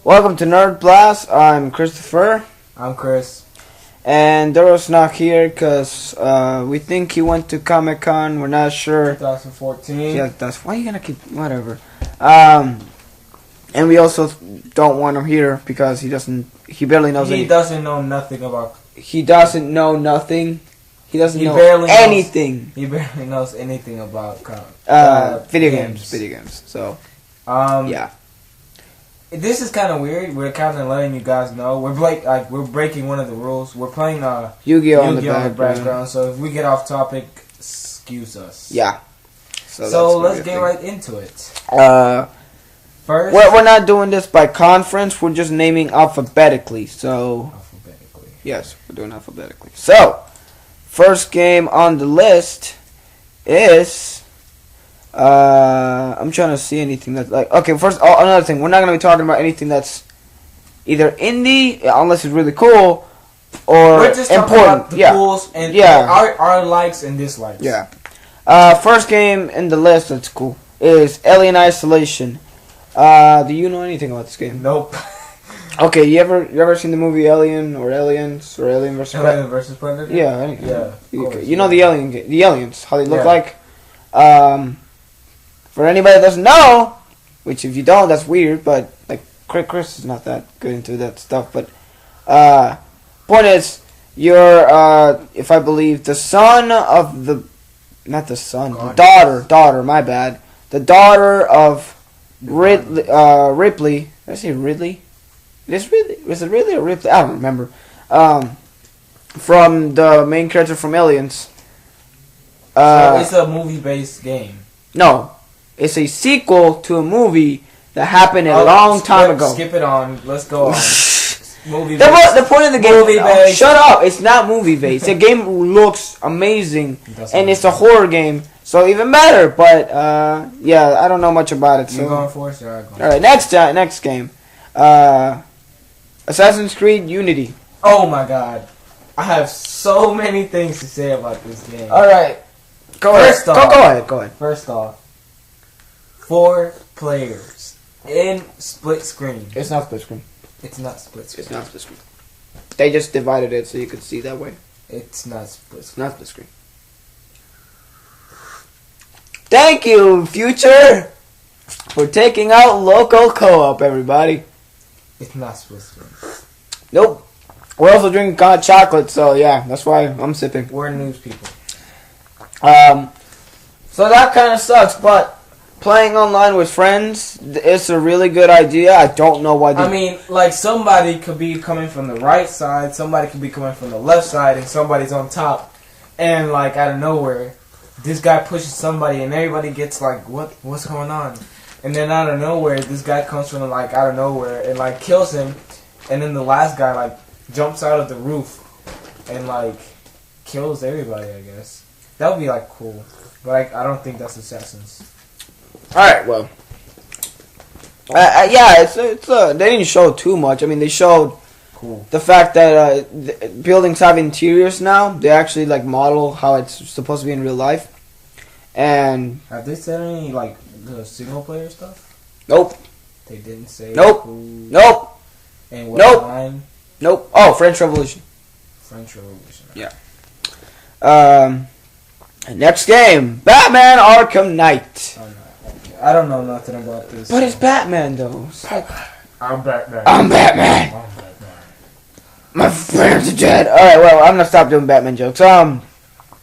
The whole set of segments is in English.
Welcome to Nerd Blast. I'm Christopher. I'm Chris. And Duro's not here because we think he went to Comic Con. We're not sure. 2014. Yeah, that's why you gonna keep whatever. And we also don't want him here because he barely knows. He doesn't know nothing about. He doesn't know nothing. He doesn't know barely anything. He barely knows anything about video games. Video games. So yeah. This is kind of weird. We're kind of letting you guys know we're breaking one of the rules. We're playing Yu-Gi-Oh on the background. So if we get off topic, excuse us. Yeah. So let's get right into it. First, we're not doing this by conference. We're just naming alphabetically. So alphabetically. Yes, we're doing alphabetically. So first game on the list is. I'm trying to see anything that's like... Okay, first, another thing. We're not going to be talking about anything that's either indie, unless it's really cool, or we're just important. Talking about the cools and our likes and dislikes. Yeah. First game in the list that's cool is Alien Isolation. Do you know anything about this game? Nope. Okay, you ever seen the movie Alien or Aliens or Alien vs. Predator? Alien vs. Predator? Yeah. Yeah. You know the aliens, how they look like? For anybody that doesn't know, which if you don't, that's weird, but like Chris is not that good into that stuff. But point is, you're if I believe the son of the daughter. My bad. The daughter of Ripley. Did I say Ridley? Was it Ridley or Ripley? I don't remember. From the main character from Aliens. So it's a movie-based game. No. It's a sequel to a movie that happened a long time ago. Skip it on. Let's go on. Movie the point of the game... Movie-based. Shut up. It's not movie-based. The game looks amazing. And it's a horror game. So even better. But, yeah, I don't know much about it. So. You going for it? Sure, I'm going. Alright, next game. Assassin's Creed Unity. Oh my god. I have so many things to say about this game. Alright. Go ahead. First off. 4 players in split screen. It's not split screen. It's not split screen. It's not split screen. They just divided it so you could see that way. It's not split screen. It's not split screen. Thank you, Future, for taking out local co-op, everybody. It's not split screen. Nope. We're also drinking hot chocolate, so yeah, that's why I'm sipping. We're news people. So that kind of sucks, but playing online with friends, it's a really good idea. I don't know why. I mean, like, somebody could be coming from the right side, somebody could be coming from the left side, and somebody's on top. And, like, out of nowhere, this guy pushes somebody, and everybody gets like, what's going on? And then out of nowhere, this guy comes from, like, out of nowhere and, like, kills him. And then the last guy, like, jumps out of the roof and, like, kills everybody, I guess. That would be, like, cool. But I don't think that's Assassins. Alright, well. Yeah, it's they didn't show too much. I mean, they showed the fact that buildings have interiors now. They actually, like, model how it's supposed to be in real life. And... Have they said any, like, the single-player stuff? Nope. They didn't say... Nope. Nope. And what line? Nope. Oh, French Revolution. French Revolution. Yeah. Next game, Batman Arkham Knight. Oh, no. I don't know nothing about this. But it's Batman, though. It's like, I'm Batman. I'm Batman. My parents are dead. Alright, well, I'm gonna stop doing Batman jokes.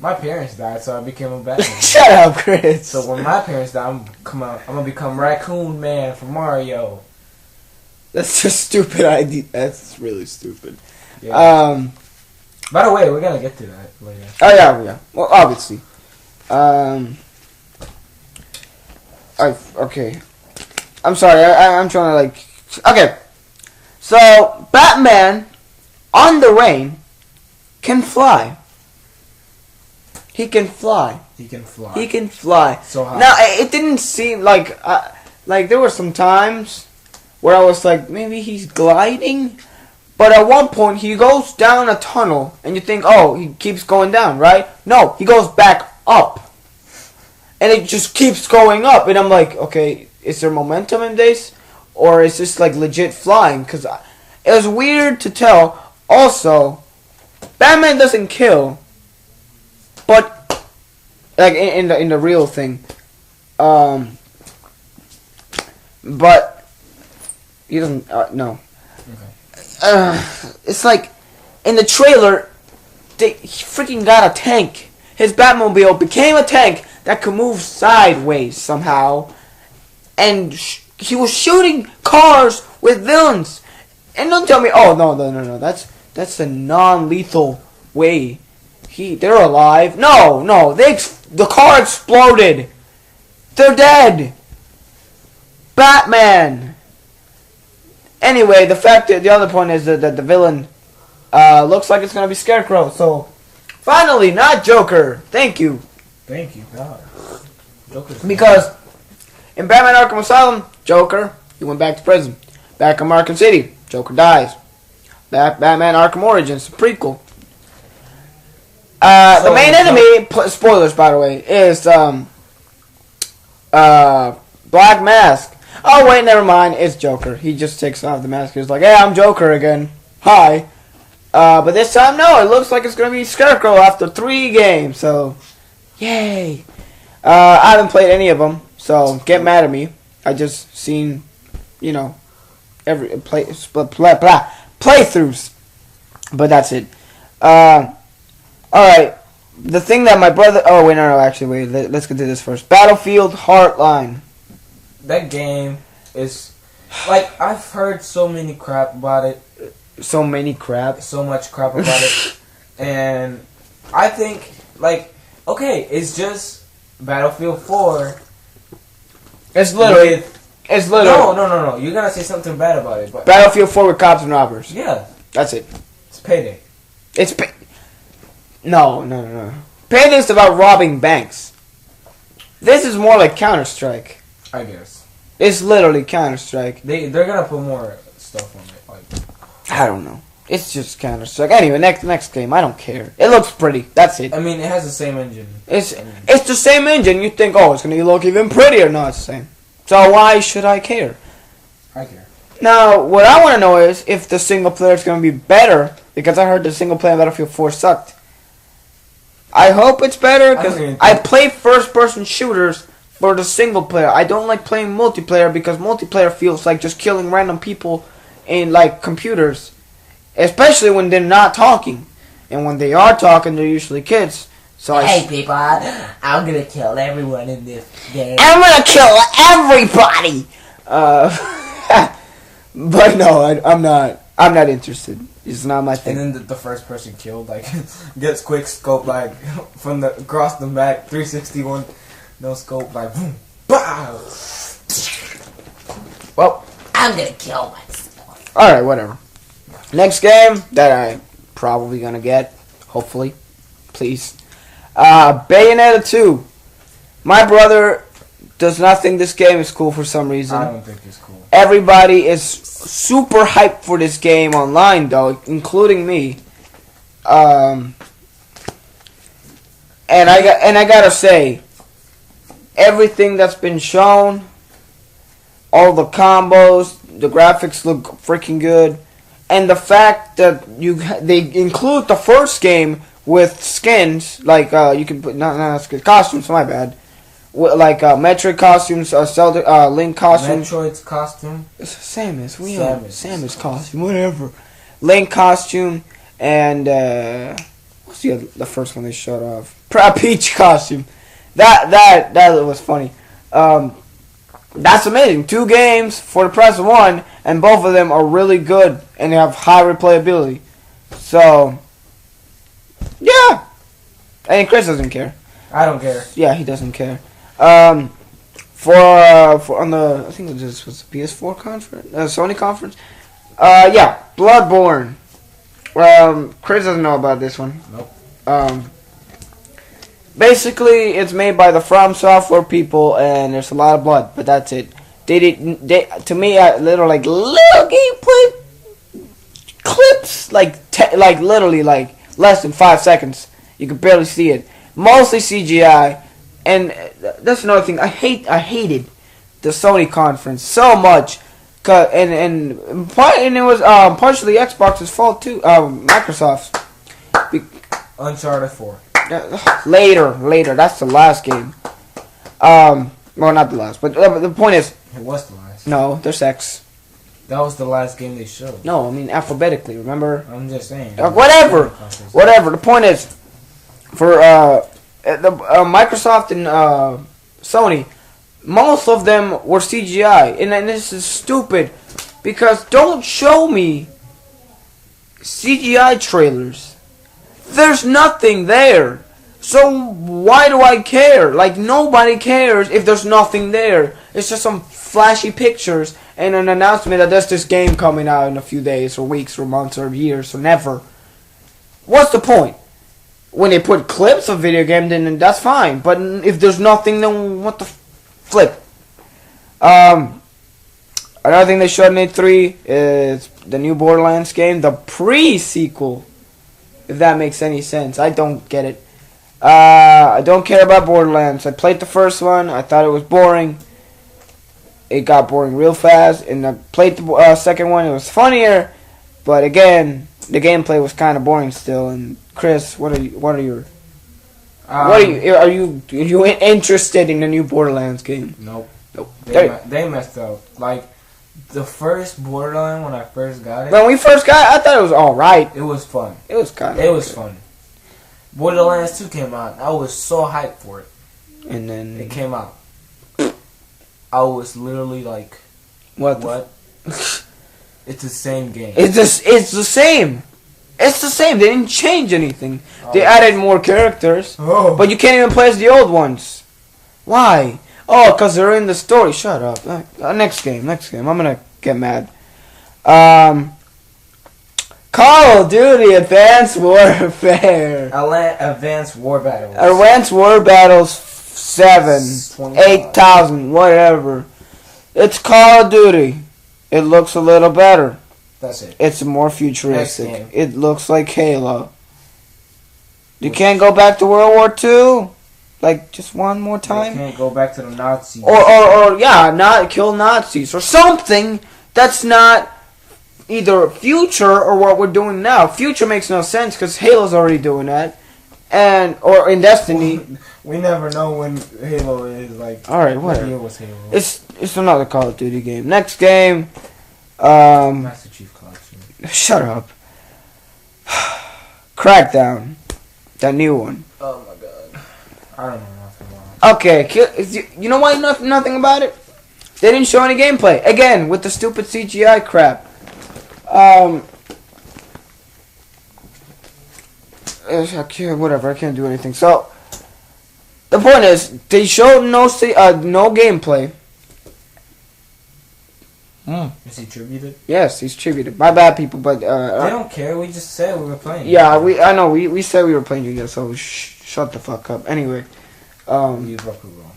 My parents died, so I became a Batman. Shut up, Chris. So when my parents die, I'm gonna become Raccoon Man from Mario. That's just stupid idea. That's really stupid. Yeah. By the way, we're gonna get to that later. Oh yeah. Well, obviously. Okay. I'm sorry. I'm trying to like. Okay. So Batman, on the rain, can fly. He can fly. He can fly. He can fly. So how? Now it didn't seem like there were some times where I was like, maybe he's gliding. But at one point, he goes down a tunnel, and you think, oh, he keeps going down, right? No, he goes back up. And it just keeps going up. And I'm like, okay, is there momentum in this? or it's just like legit flying. Because it was weird to tell. Also, Batman doesn't kill, but like in the real thing, but he doesn't. No. Okay. It's like in the trailer, he freaking got a tank. His Batmobile became a tank that could move sideways somehow, and he was shooting cars with villains. And don't tell me, oh no, that's a non-lethal way. They're alive. No, the car exploded. They're dead. Batman. Anyway, the other point is that the villain looks like it's gonna be Scarecrow. So finally, not Joker. Thank you. Thank you, God. Joker's Because in Batman Arkham Asylum, Joker, he went back to prison. Back in Arkham City, Joker dies. Batman Arkham Origins, the prequel. The main enemy, spoilers by the way, is Black Mask. Oh wait, never mind, it's Joker. He just takes off the mask. He's like, hey, I'm Joker again. Hi. But this time, no, it looks like it's going to be Scarecrow after 3 games, so yay. I haven't played any of them, so get mad at me. I just seen, every playthroughs, but that's it. Alright, the thing that my brother... Oh, wait, no, actually, wait, let's get to this first. Battlefield Hardline. That game is... Like, I've heard so many crap about it. So much crap about it. And I think, like, okay, it's just Battlefield 4. It's literally... No. You're gonna say something bad about it, but... Battlefield 4 with cops and robbers. Yeah. That's it. It's Payday. No. Payday's about robbing banks. This is more like Counter-Strike. I guess. It's literally Counter-Strike. They're gonna put more stuff on it. Like, I don't know. It's just Counter-Strike. Anyway, next game. I don't care. It looks pretty. That's it. I mean, it has the same engine. It's the same engine. You think, oh, it's gonna look even prettier. No, it's the same. So why should I care? I care. Now, what I want to know is if the single player is gonna be better, because I heard the single player in Battlefield 4 sucked. I hope it's better because I play first-person shooters for the single player. I don't like playing multiplayer because multiplayer feels like just killing random people in like computers, especially when they're not talking, and when they are talking, they're usually kids. So hey people, I'm gonna kill everyone in this game. I'm gonna kill everybody. But no, I'm not. I'm not interested. It's not my thing. And then the first person killed, like, gets quick scope, like, from the across the back, 361, no scope, like, boom, pow. Well, I'm gonna kill myself. all right, whatever. Next game that I probably gonna get, hopefully, please. Bayonetta 2. My brother does not think this game is cool for some reason. I don't think it's cool. Everybody is super hyped for this game online, though, including me. And I gotta say, everything that's been shown, all the combos, the graphics look freaking good, and the fact that they include the first game with skins, like you can put not skins, costumes. My bad. Like Metroid costumes, Zelda, Link costumes. Metroid's costume. Samus costume, whatever. Link costume, and what's the first one they showed off? Peach costume. That was funny. That's amazing. 2 games for the price of 1, and both of them are really good and they have high replayability. So, yeah. And Chris doesn't care. I don't care. Yeah, he doesn't care. For on the I think this was the PS4 conference, Sony conference. Yeah, Bloodborne. Chris doesn't know about this one. Nope. Basically, it's made by the From Software people, and there's a lot of blood, but that's it. They to me, little gameplay clips, like literally like less than 5 seconds. You can barely see it. Mostly CGI. And that's another thing. I hated the Sony conference so much And it was partially Xbox's fault too. Microsoft's. Uncharted 4. Later. That's the last game. Well, not the last, but the point is, It was the last. no, there's X. That was the last game they showed. No, I mean alphabetically. Remember? I'm just saying. Whatever. The point is, for Microsoft and Sony, most of them were CGI, and this is stupid because don't show me CGI trailers. There's nothing there. So why do I care? Like, nobody cares if there's nothing there. It's just some flashy pictures and an announcement that there's this game coming out in a few days or weeks or months or years or never. What's the point? When they put clips of video game, then that's fine. But if there's nothing, then what the flip? Another thing they showed in E3 is the new Borderlands game, the pre-sequel. If that makes any sense. I don't get it. I don't care about Borderlands. I played the first one. I thought it was boring. It got boring real fast. And I played the second one. It was funnier. But again, the gameplay was kind of boring still. And Chris, are you interested in the new Borderlands game? Nope. Nope. They messed up. Like, the first Borderland, when I first got it, When we first got it, I thought it was alright. it was fun. It was kind of. It was fun. Borderlands 2 came out. I was so hyped for it. And then It came out. I was literally like, what? what? It's the same game. It's the same. It's the same. They didn't change anything. They Oh. added more characters, Oh. but you can't even play as the old ones. Why? Oh, because they're in the story. Shut up. Next game. I'm gonna get mad. Call of Duty Advanced Warfare. Advanced War Battles. Advanced War Battles 7, 25. 8,000, whatever. It's Call of Duty. It looks a little better. That's it. It's more Next game. futuristic. It looks like Halo. You can't go back to World War II? Like, just one more They time? can't go back to the Nazis. Or not kill Nazis. Or something that's not either future or what we're doing now. Future makes no sense because Halo's already doing that. Or in Destiny. We never know when Halo is, like, Alright, what whatever. year was Halo? It's another Call of Duty game. Next game. Master Chief Collection. Shut up. Crackdown. That new one. Oh my god. I don't know nothing about it. Okay, you know why nothing about it? They didn't show any gameplay. Again, with the stupid CGI crap. Whatever, I can't do anything. So, the point is, they showed no gameplay. Is he tributed? Yes, he's tributed. My bad, people, but They don't care. We just said we were playing. yeah, I know. We said we were playing you guys, so shut the fuck up. Anyway, You broke a rule.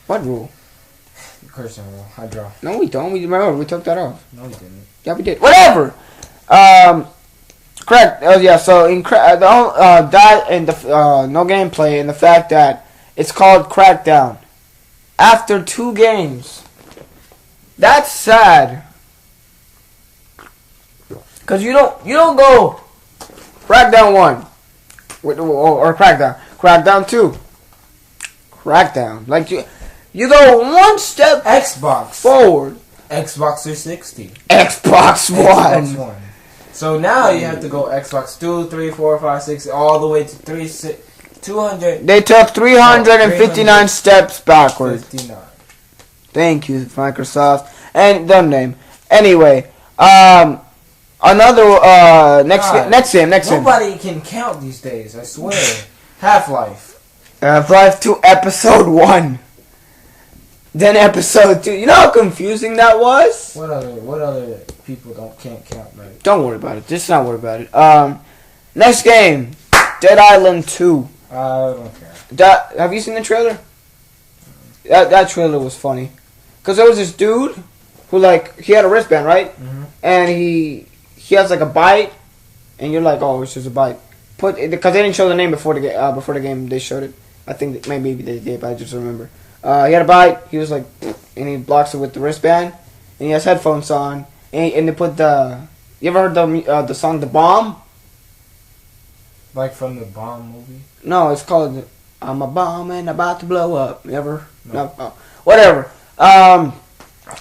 what rule? The cursing rule. I draw. No, we don't. We remember we took that off. No, we didn't. Yeah, we did. Whatever. Correct. Yeah. So in that and the no gameplay and the fact that it's called Crackdown after 2 games. That's sad. Cause you don't go Crackdown 1 or Crackdown 2. Crackdown. Like you go one step Xbox. forward. Xbox 360. Xbox One. Xbox One. So now you have to go Xbox 2, 3, 4, 5, 6, all the way to 200. They took 359 steps backwards. 59. Thank you, Microsoft. And dumb name. Anyway, another next game. Nobody can count these days. I swear. Half-Life. Half-Life 2 Episode 1. Then Episode 2. You know how confusing that was? What other people can't count right? Don't worry about it. Just not worry about it. Next game. Dead Island 2. I don't care. Have you seen the trailer? That trailer was funny. Because there was this dude who, like, he had a wristband, right? Mm-hmm. And he has, like, a bite. And you're like, oh, it's just a bite. Because they didn't show the name before the game. They showed it. I think that maybe they did, but I just remember. He had a bite. He was like, and he blocks it with the wristband. and he has headphones on, and they put the. You ever heard the song "The Bomb"? Like from the Bomb movie. No, it's called "I'm a Bomb and About to Blow Up." You ever? No. Oh. Whatever. So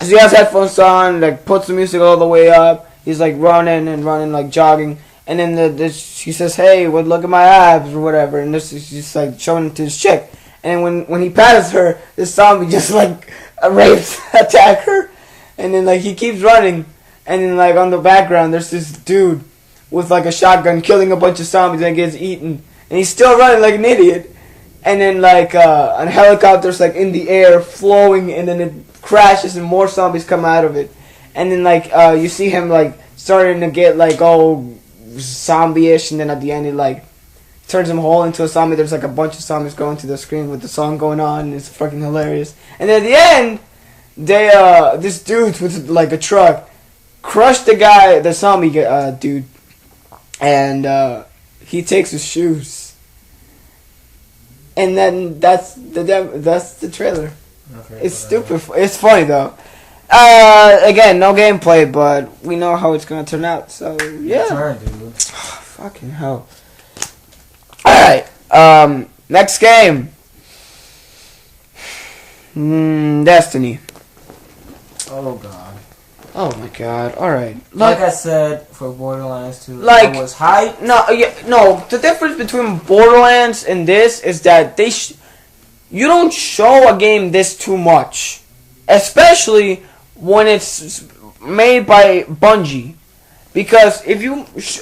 he has headphones on, like puts the music all the way up. He's like running, like jogging, and then she says, "Hey, look at my abs or whatever," and this is just like showing it to his chick. And when he passes her, this zombie just like attack her, and then like he keeps running, and then like on the background there's this dude with like a shotgun killing a bunch of zombies and gets eaten, and he's still running like an idiot. And then like a helicopter's like in the air flowing, and then it crashes and more zombies come out of it. And then like you see him like starting to get like all zombie-ish, and then at the end it like turns him whole into a zombie. There's like a bunch of zombies going to the screen with the song going on, and it's fucking hilarious. And then at the end, this dude with like a truck crushed the zombie dude, and he takes his shoes. And then that's the trailer. Okay, It's stupid. It's funny though. Again, no gameplay, but we know how it's gonna turn out. So yeah. Turn, dude. Fucking hell. All right. Next game. Destiny. Oh god. Oh my god. All right. Like I said, for Borderlands 2, Like- I was hyped. No. The difference between Borderlands and this is that you don't show a game this too much, especially when it's made by Bungie. Because if you this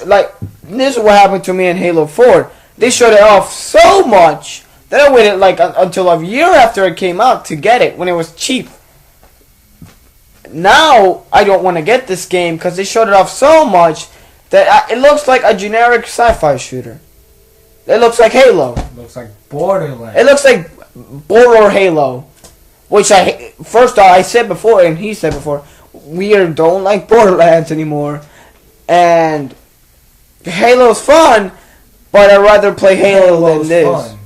is what happened to me in Halo 4. They showed it off so much that I waited like until a year after it came out to get it when it was cheap. Now I don't want to get this game because they showed it off so much that it looks like a generic sci-fi shooter. It looks like Halo. Looks like Borderlands. It looks like Border Halo, which first off I said before and he said before, we don't like Borderlands anymore, and Halo's fun, but I'd rather play Halo than this. Fun.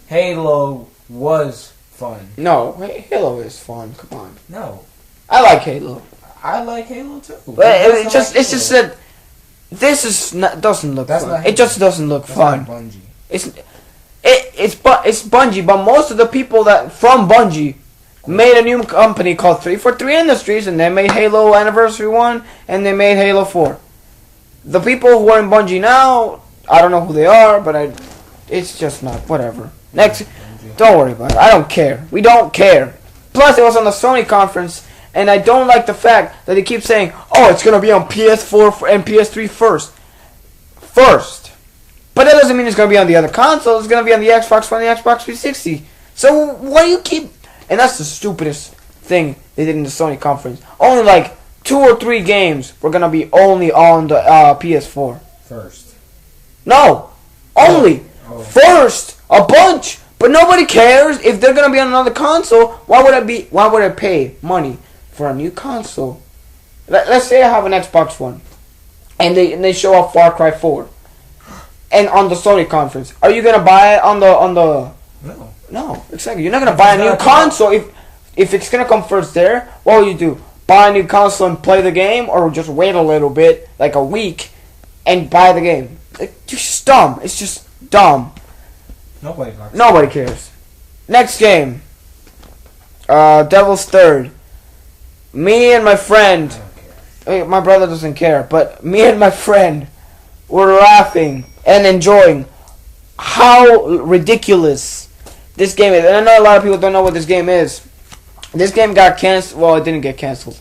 Halo was fun. No, Halo is fun. Come on, No, I like Halo, I like Halo too. but it's just that this doesn't look That's fun. not It just doesn't look That's fun. not Bungie. It's Bungie, but most of the people that from Bungie made a new company called 343 Industries, and they made Halo Anniversary 1, and they made Halo 4. The people who are in Bungie now, I don't know who they are, but it's just not, whatever. Next, don't worry about it. I don't care. We don't care. Plus, it was on the Sony conference, and I don't like the fact that they keep saying, oh, it's going to be on PS4 and PS3 first. But that doesn't mean it's going to be on the other consoles. It's going to be on the Xbox One and the Xbox 360. So, why do you keep... And that's the stupidest thing they did in the Sony conference. Only like 2 or 3 games were going to be only on the PS4. First. No! Only! Oh. First! A bunch! But nobody cares. If they're going to be on another console, why would I pay money for a new console? Let's say I have an Xbox One. And they show off Far Cry 4. And on the Sony conference, are you gonna buy it on the? No. No, exactly. You're not gonna buy a new console if it's gonna come first there. What will you do? Buy a new console and play the game, or just wait a little bit, like a week, and buy the game? It's just dumb. It's just dumb. Nobody cares. Next game. Devil's Third. Me and my friend. My brother doesn't care, but me and my friend were laughing and enjoying how ridiculous this game is. And I know a lot of people don't know what this game is. This game got canceled. Well, it didn't get canceled.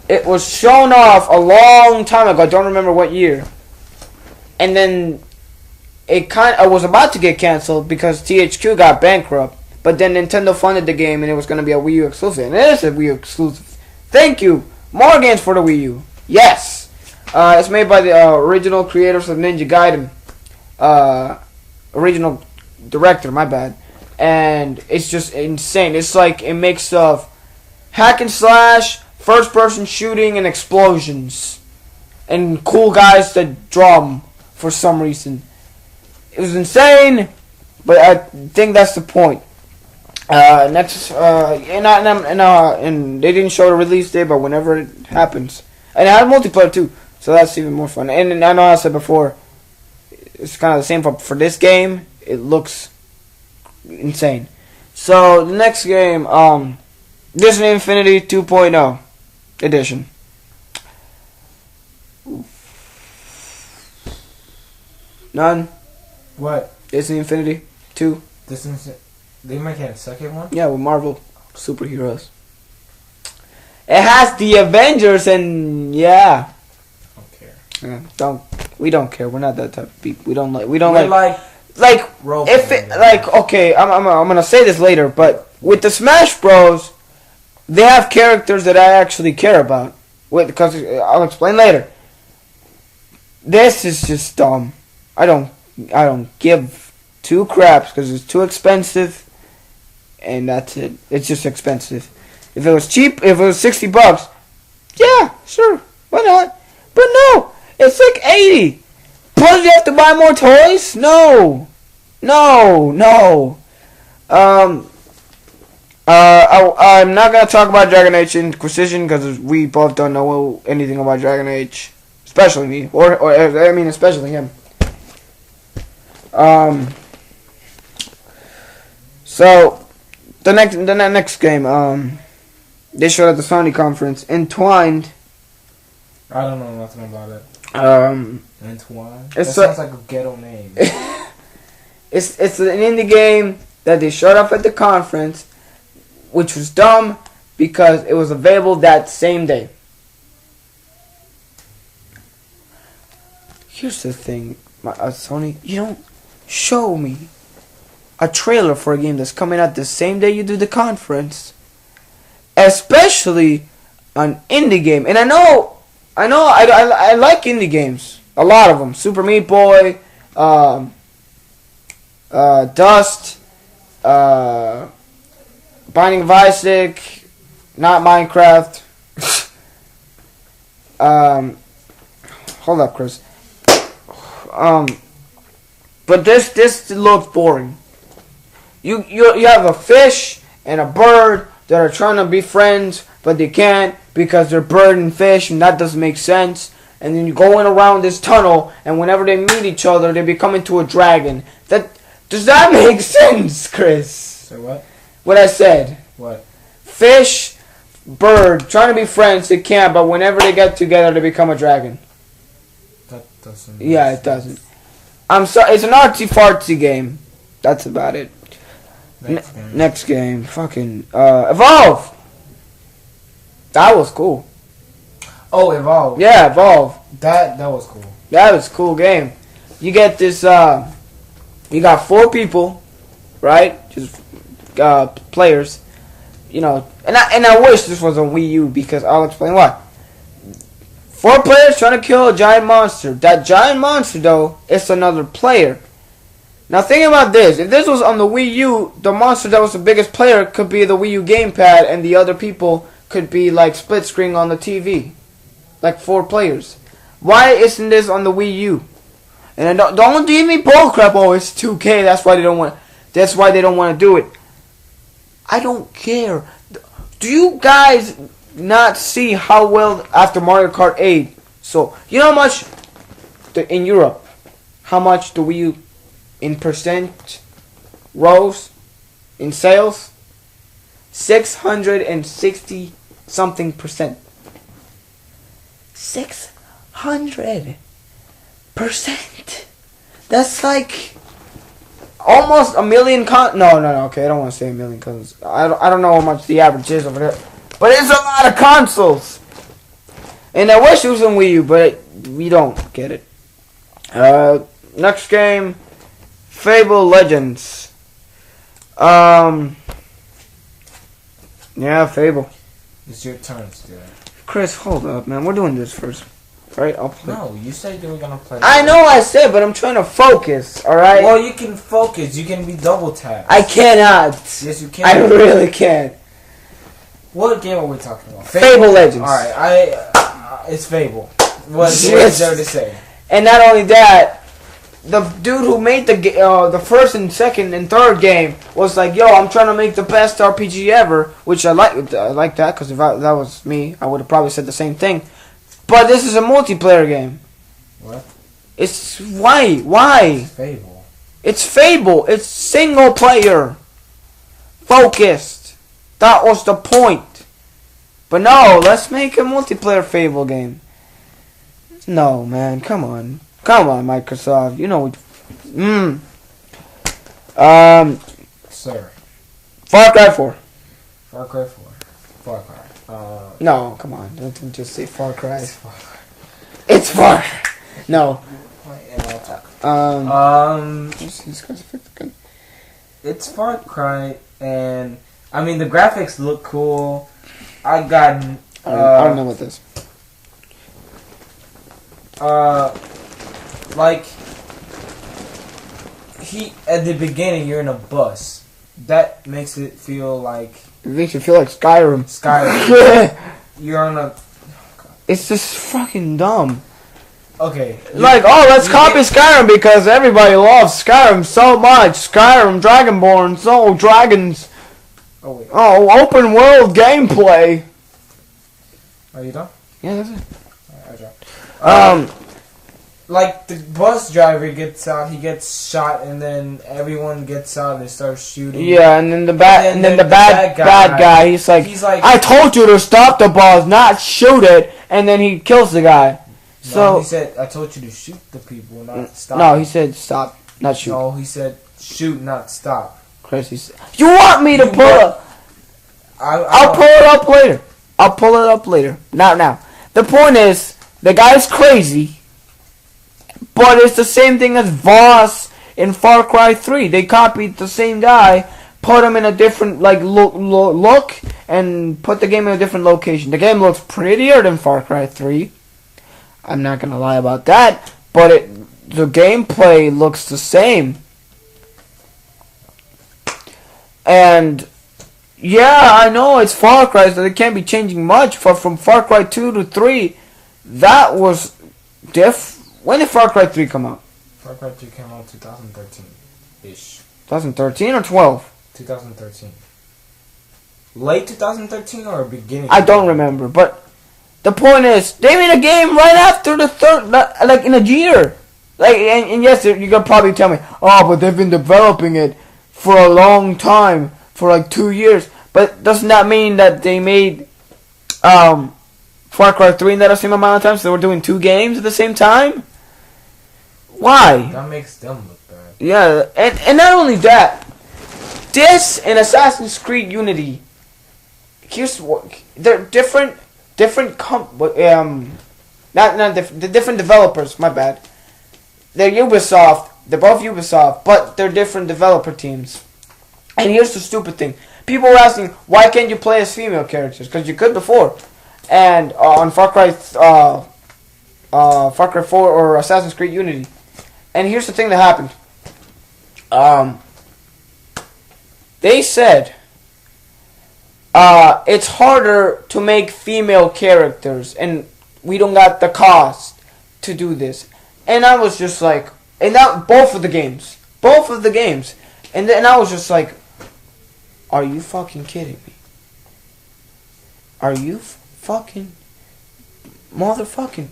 It was shown off a long time ago. I don't remember what year. And then it was about to get canceled because THQ got bankrupt. But then Nintendo funded the game and it was going to be a Wii U exclusive. And it is a Wii U exclusive. Thank you. More games for the Wii U. Yes. It's made by the original creators of Ninja Gaiden. Original director, my bad. And it's just insane. It's like a mix of hack and slash, first person shooting, and explosions. And cool guys that draw them for some reason. It was insane, but I think that's the point. Next, and they didn't show the release date, but whenever it happens, and it had multiplayer too, so that's even more fun. And I know I said before, it's kind of the same for this game. It looks insane. So the next game, Disney Infinity 2.0 edition. None. What? Disney Infinity 2. This is. They might have a second one. Yeah, with Marvel superheroes. It has the Avengers and yeah. Okay. We don't care. We're not that type of people. We don't like. Role If it, playing. like okay, I'm gonna say this later, but with the Smash Bros, they have characters that I actually care about. Because I'll explain later. This is just dumb. I don't give two craps because it's too expensive, and that's it. It's just expensive. If it was cheap, if it was $60, yeah, sure, why not? But no, it's like 80. Plus, you have to buy more toys. No. I'm not gonna talk about Dragon Age Inquisition because we both don't know anything about Dragon Age, especially me, or I mean, especially him. So the next game, they showed at the Sony conference, Entwined. I don't know nothing about it. Entwined. That It's sounds like a ghetto name. It's an indie game that they showed up at the conference, which was dumb because it was available that same day. Here's the thing, Sony, you don't show me a trailer for a game that's coming out the same day you do the conference, especially an indie game. And I like indie games, a lot of them. Super Meat Boy, Dust, Binding of Isaac, not Minecraft. Hold up, Chris. But this looks boring. You have a fish and a bird that are trying to be friends, but they can't because they're bird and fish, and that doesn't make sense. And then you're going around this tunnel, and whenever they meet each other, they become into a dragon. Does that make sense, Chris? So what? What I said. What? Fish, bird, trying to be friends, they can't, but whenever they get together, they become a dragon. That doesn't. Yeah, it doesn't. I'm sorry, it's an artsy-fartsy game. That's about it. Next game. Fucking, Evolve! That was cool. Oh, Evolve. Yeah, Evolve. That was cool. That was a cool game. You get this, you got 4 people, right? Just, players. You know, and I wish this was on Wii U because I'll explain why. 4 players trying to kill a giant monster. That giant monster, though, is another player. Now, think about this. If this was on the Wii U, the monster that was the biggest player could be the Wii U gamepad, and the other people could be, like, split screen on the TV. Like, 4 players. Why isn't this on the Wii U? And don't give me bullcrap. Oh, it's 2K. That's why they don't want to do it. I don't care. Do you guys not see how well after Mario Kart 8? So you know how much in Europe, how much the Wii U in percent rose in sales? 660 something %. 600%. That's like almost a million No, okay, I don't want to say a million because I don't know how much the average is over there. But it's a lot of consoles. And I wish it was on Wii U, but we don't get it. Next game, Fable Legends. Yeah, Fable. It's your turn still. Chris, hold up, man. We're doing this first. Alright, I'll play. No, you said you were gonna play. I know I said, but I'm trying to focus, alright? Well, you can focus. You can be double tapped. I cannot. Yes, you can. I really can't. What game are we talking about? Fable Legends. Alright, it's Fable. What is Yes. there to say? And not only that, the dude who made the first and second and third game was like, "Yo, I'm trying to make the best RPG ever," which I like that because if that was me, I would have probably said the same thing. But this is a multiplayer game. What? It's why? Fable. It's Fable. It's single player, focused. That was the point. But no, let's make a multiplayer Fable game. No, man, come on, Microsoft. You know, Sir. Far Cry 4. Far Cry 4. Far Cry. No, come on, don't just say Far Cry. It's Far. No. It's Far Cry, and I mean the graphics look cool. I got. I don't know what this. Like at the beginning you're in a bus. That makes it feel like It makes you feel like Skyrim. Skyrim. You're on a. It's just fucking dumb. Okay. Like, let's copy Skyrim because everybody loves Skyrim so much. Skyrim, Dragonborn, dragons. Oh wait. Oh, open world gameplay. Are you done? Yeah, that's it. Okay. Like the bus driver gets out, he gets shot, and then everyone gets out and starts shooting. Yeah, and then the bad guy, he's like, I told you to stop the bus, not shoot it, and then he kills the guy. No, he said, I told you to shoot the people, not stop. No, he said stop, not shoot. No, he said shoot, not stop. Chris, he said, you want me to pull it? I'll pull it up later. I'll pull it up later. Not now. The point is, the guy's crazy. But it's the same thing as Voss in Far Cry 3. They copied the same guy, put him in a different look, and put the game in a different location. The game looks prettier than Far Cry 3. I'm not gonna lie about that, but the gameplay looks the same. And yeah, I know it's Far Cry, so they can't be changing much. But from Far Cry 2 to 3, that was When did Far Cry 3 come out? Far Cry 3 came out 2013-ish. 2013 or 12? 2013. Late 2013 or beginning? I don't remember, but the point is, they made a game right after the third, like in a year. Like, and yes, you could probably tell me, but they've been developing it for a long time, for like 2 years. But doesn't that mean that they made Far Cry 3 in that same amount of time, so they were doing 2 games at the same time? Why? That makes them look bad. Yeah, and not only that, this and Assassin's Creed Unity, here's what, they're different different developers, my bad. They're Ubisoft, they're both Ubisoft, but they're different developer teams. And here's the stupid thing. People were asking, why can't you play as female characters? Because you could before. And on Far Cry 4 or Assassin's Creed Unity. And here's the thing that happened. They said it's harder to make female characters, and we don't got the cost to do this. And I was just like, and that both of the games, and then I was just like, are you fucking kidding me? Are you fucking motherfucker?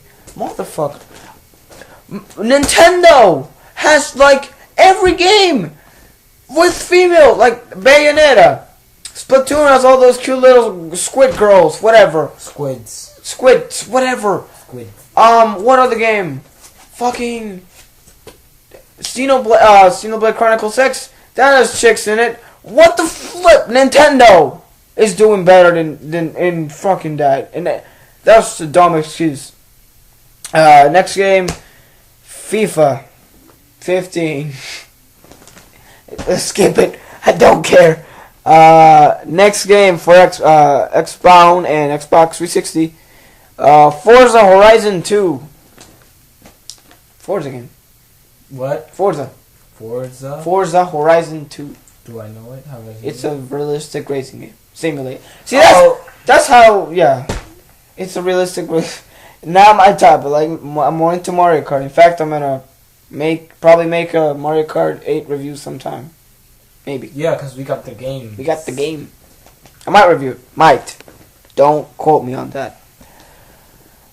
Nintendo has like every game with female, like Bayonetta. Splatoon has all those cute little squid girls, whatever. Squids, whatever. What other game? Fucking Xenoblade Chronicles 6. That has chicks in it. What the flip? Nintendo is doing better than in fucking that. And that's a dumb excuse. Next game, FIFA 15. Let's skip it. I don't care. Next game for Xbox and Xbox 360. Forza Horizon 2. Forza game. What? Forza Horizon 2. Do I know it? How is it? It's a realistic racing game. Simulate. See, that's how, yeah. It's a realistic race. Not my type, but like, I'm more into Mario Kart. In fact, I'm gonna Probably make a Mario Kart 8 review sometime. Maybe. Yeah, because we got the game. We got the game. I might review it. Might. Don't quote me on that.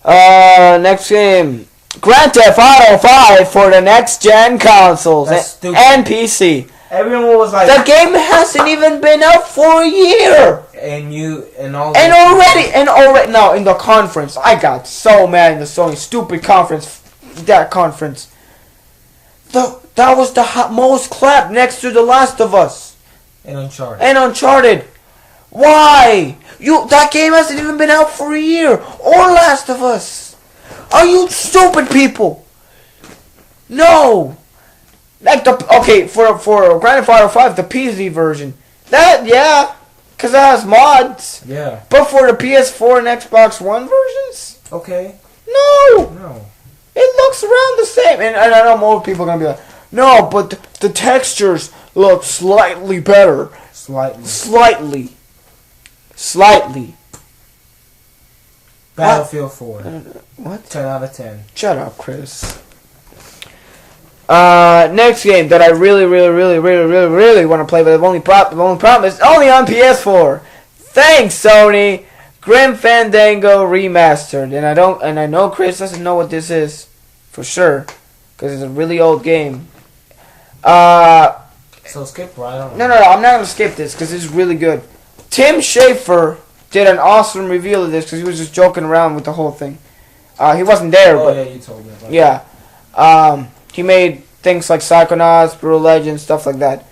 Next game. Grand Theft Auto 5 for the next gen consoles That's stupid. and PC. Everyone was like, The game hasn't even been out for a year. and already now in the conference, I got so mad in the Sony stupid conference. That conference. That was the most clap next to The Last of Us and Uncharted. and Uncharted. Why? That game hasn't even been out for a year. Or Last of Us. Are you stupid people? No. Like for Grand Theft Auto 5, the PC version. Because it has mods. Yeah. But for the PS4 and Xbox One versions, Okay. no. It looks around the same. And I know more people are gonna be like, no, but the textures look slightly better. Slightly. Slightly. Battlefield 4. What? 10 out of 10. Shut up, Chris. Next game that I really want to play, but the only problem is only on PS4. Thanks, Sony. Grim Fandango Remastered, and I know Chris doesn't know what this is for sure, because it's a really old game. So skip right on. No, I'm not gonna skip this because it's really good. Tim Schafer did an awesome reveal of this because he was just joking around with the whole thing. He wasn't there, Oh but yeah, you told me about yeah. He made things like Psychonauts, Brutal Legends, stuff like that.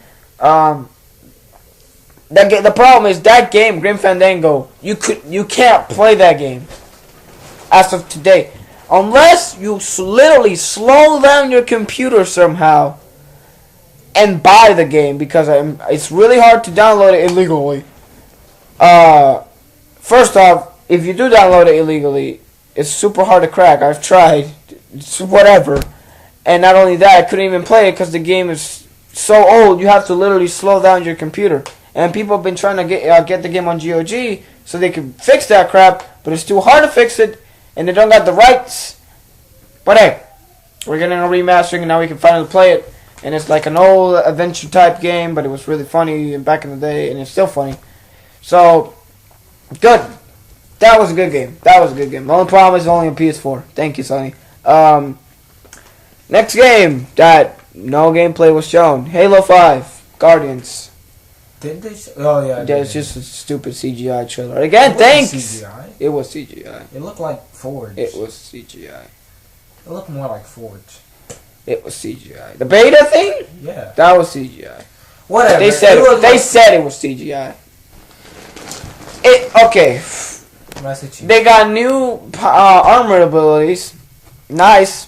The problem is that game, Grim Fandango, you can't play that game as of today unless you literally slow down your computer somehow and buy the game, because it's really hard to download it illegally. First off, if you do download it illegally, it's super hard to crack. I've tried. It's whatever. And not only that, I couldn't even play it because the game is so old. You have to literally slow down your computer. And people have been trying to get the game on GOG so they can fix that crap, but it's too hard to fix it, and they don't got the rights. But hey, we're getting a remastering, and now we can finally play it. And it's like an old adventure type game, but it was really funny back in the day, and it's still funny. So, good. That was a good game. The only problem is it's only on PS4. Thank you, Sony. Next game that no gameplay was shown. Halo 5 Guardians. Didn't they? Oh yeah. Yeah, it's just a stupid CGI trailer. Again, thanks. CGI. It was CGI. It looked like Forge. It was CGI. It looked more like Forge. It was CGI. The beta thing? Yeah. That was CGI. Whatever. They said it was CGI. Okay. Massachusetts. They got new armor abilities. Nice.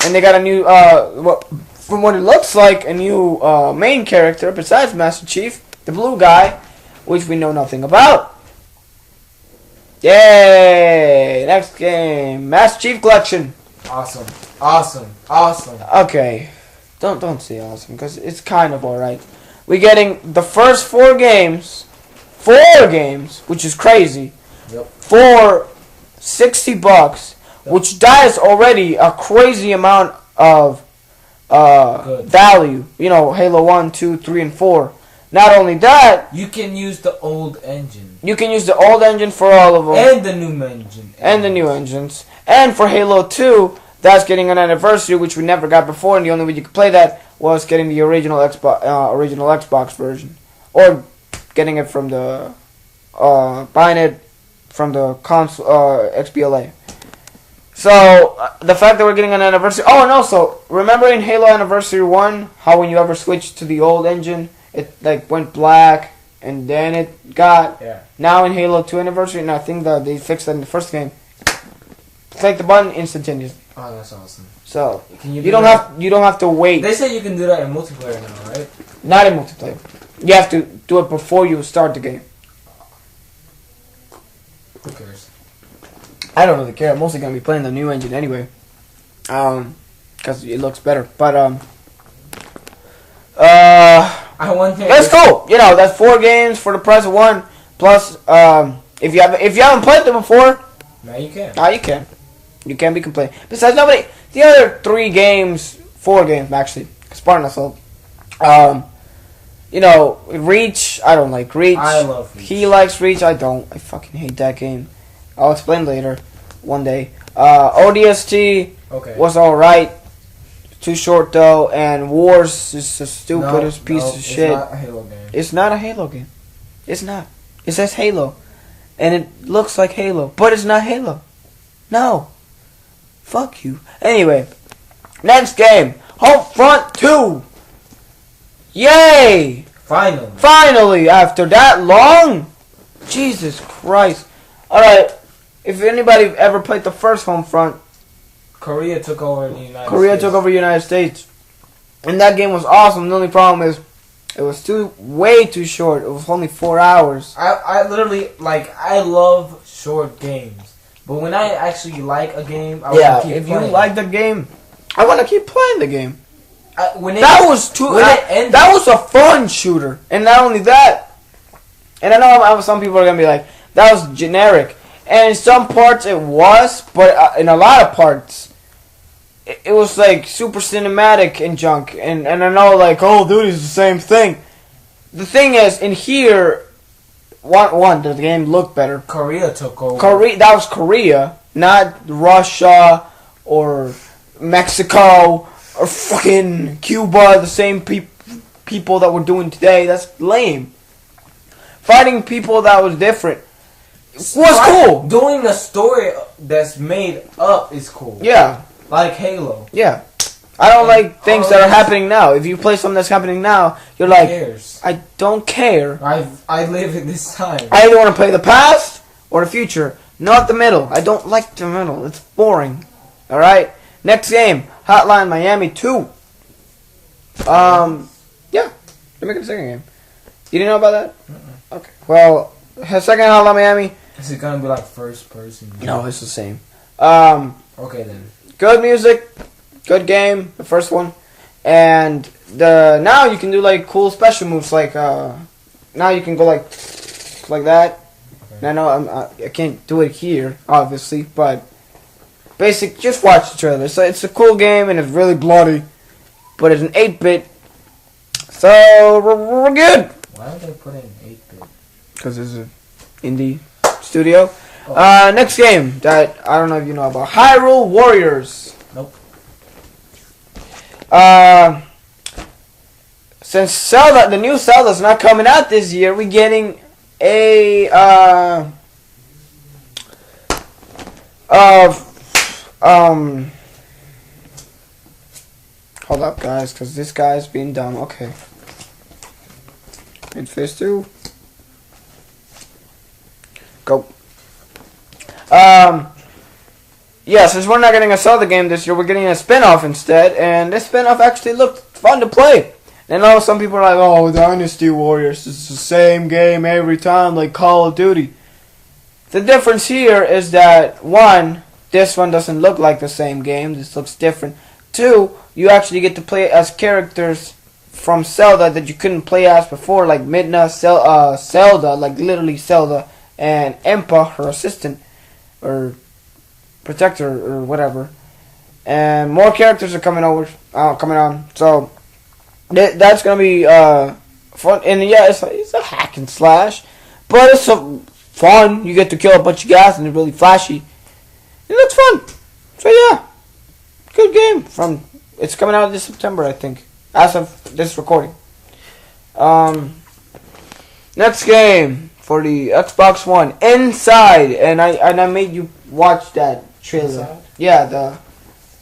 And they got a new from what it looks like, a new main character besides Master Chief, the blue guy, which we know nothing about. Yay! Next game, Master Chief Collection. Awesome. Okay, don't say awesome because it's kind of alright. We're getting the first four games, which is crazy. Yep. For $60, which that is already a crazy amount of value. You know, Halo 1, 2, 3, and 4. Not only that, you can use the old engine. you can use the old engine for all of them. And the new engine. And the new engines. And for Halo 2, that's getting an anniversary, which we never got before, and the only way you could play that was getting the original Xbox version. Or getting it from the, buying it from the console, XBLA. So, the fact that we're getting an anniversary... Oh, and also, remember in Halo Anniversary 1, how when you ever switched to the old engine, it like went black, and then it got... Yeah. Now in Halo 2 Anniversary, and I think that they fixed that in the first game, click the button instantaneously. Oh, that's awesome. So, Can you don't have to wait. They say you can do that in multiplayer now, right? Not in multiplayer. You have to do it before you start the game. Who cares? I don't really care. I'm mostly gonna be playing the new engine anyway, because it looks better. But I want him. that's cool. You know, that's 4 games for the price of 1. Plus, if you haven't played them before, Now you can. now you can. You can be complaining. Besides, the other 3 games 4 games actually. Spartan Assault. Reach. I don't like Reach. I love Reach. He likes Reach. I don't. I fucking hate that game. I'll explain later, one day. ODST was alright. Too short though, and Wars is the stupidest piece of shit. It's not a Halo game. It's not a Halo game. It's not. It says Halo, and it looks like Halo, but it's not Halo. No. Fuck you. Anyway, next game, Homefront 2. Yay! Finally, after that long, Jesus Christ. All right. If anybody ever played the first Homefront, Korea took over the United States. Took over the United States. And that game was awesome. The only problem is it was way too short. It was only 4 hours. I literally, I love short games. But when I actually like a game, I want to keep playing. You like the game, I want to keep playing the game. That was a fun shooter. And not only that, and I know some people are going to be like, that was generic. And in some parts it was, but in a lot of parts, it was like super cinematic and junk. And I know Call of Duty is the same thing. The thing is, in here, the game looked better. Korea took over. That was Korea, not Russia or Mexico or fucking Cuba. The same people that we're doing today. That's lame. Fighting people that was different. Was cool. Doing a story that's made up is cool. Yeah. Like Halo. Yeah. I don't like things that are happening now. If you play something that's happening now, you're like, cares? I don't care. I live in this time. I either want to play the past or the future, not the middle. I don't like the middle. It's boring. All right. Next game, Hotline Miami 2. Yeah. They're making a second game. You didn't know about that? Okay. Well, second Hotline Miami. Is it gonna be like first person? No, it's the same. Okay then. Good music, good game, the first one, and now you can do cool special moves now you can go like that. Okay. I know I can't do it here, obviously, but just watch the trailer. It's a cool game and it's really bloody, but it's an 8-bit, so we're good. Why would they put in 8-bit? Because it's an indie studio. Next game that I don't know if you know about, Hyrule Warriors. Nope. Since Zelda, the new Zelda's not coming out this year, we're getting a hold up, guys, because this guy's being dumb. Okay. In phase 2. Go. Yeah, since we're not getting a Zelda game this year, we're getting a spin-off instead, and this spin-off actually looked fun to play. And I know some people are like, oh, Dynasty Warriors, it's the same game every time, like Call of Duty. The difference here is that, 1, this one doesn't look like the same game, this looks different. 2, you actually get to play as characters from Zelda that you couldn't play as before, like Midna, Zelda, like literally Zelda, and Impa, her assistant, or protector, or whatever. And more characters are coming on. So that's gonna be fun. And yeah, it's a hack and slash, but it's fun. You get to kill a bunch of guys, and it's really flashy. It looks fun. So yeah, good game. It's coming out this September, I think, as of this recording. Next game for the Xbox One, Inside, and I made you watch that trailer. Inside? Yeah,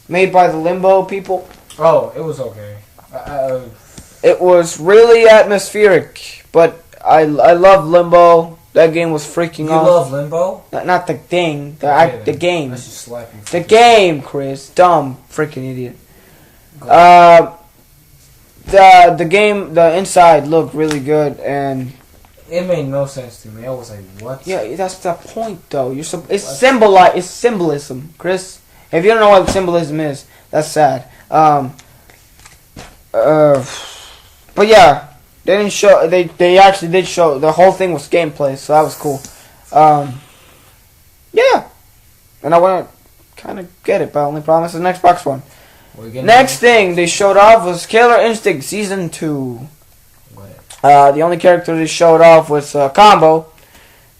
made by the Limbo people. Oh, it was okay. It was really atmospheric, but I love Limbo. That game was freaking awesome. You love Limbo? Not the thing, the game. Let's just slap you. The game, Chris, dumb freaking idiot. The game, the Inside looked really good, and it made no sense to me. I was like, what? Yeah, that's the point, though. It's symbolism, Chris. If you don't know what symbolism is, that's sad. But yeah, they didn't show. They actually did show. The whole thing was gameplay, so that was cool. Yeah, and I want to kind of get it, but only problem is an Xbox One. We're getting Next thing they showed off was Killer Instinct Season 2. What? The only character they showed off was Combo.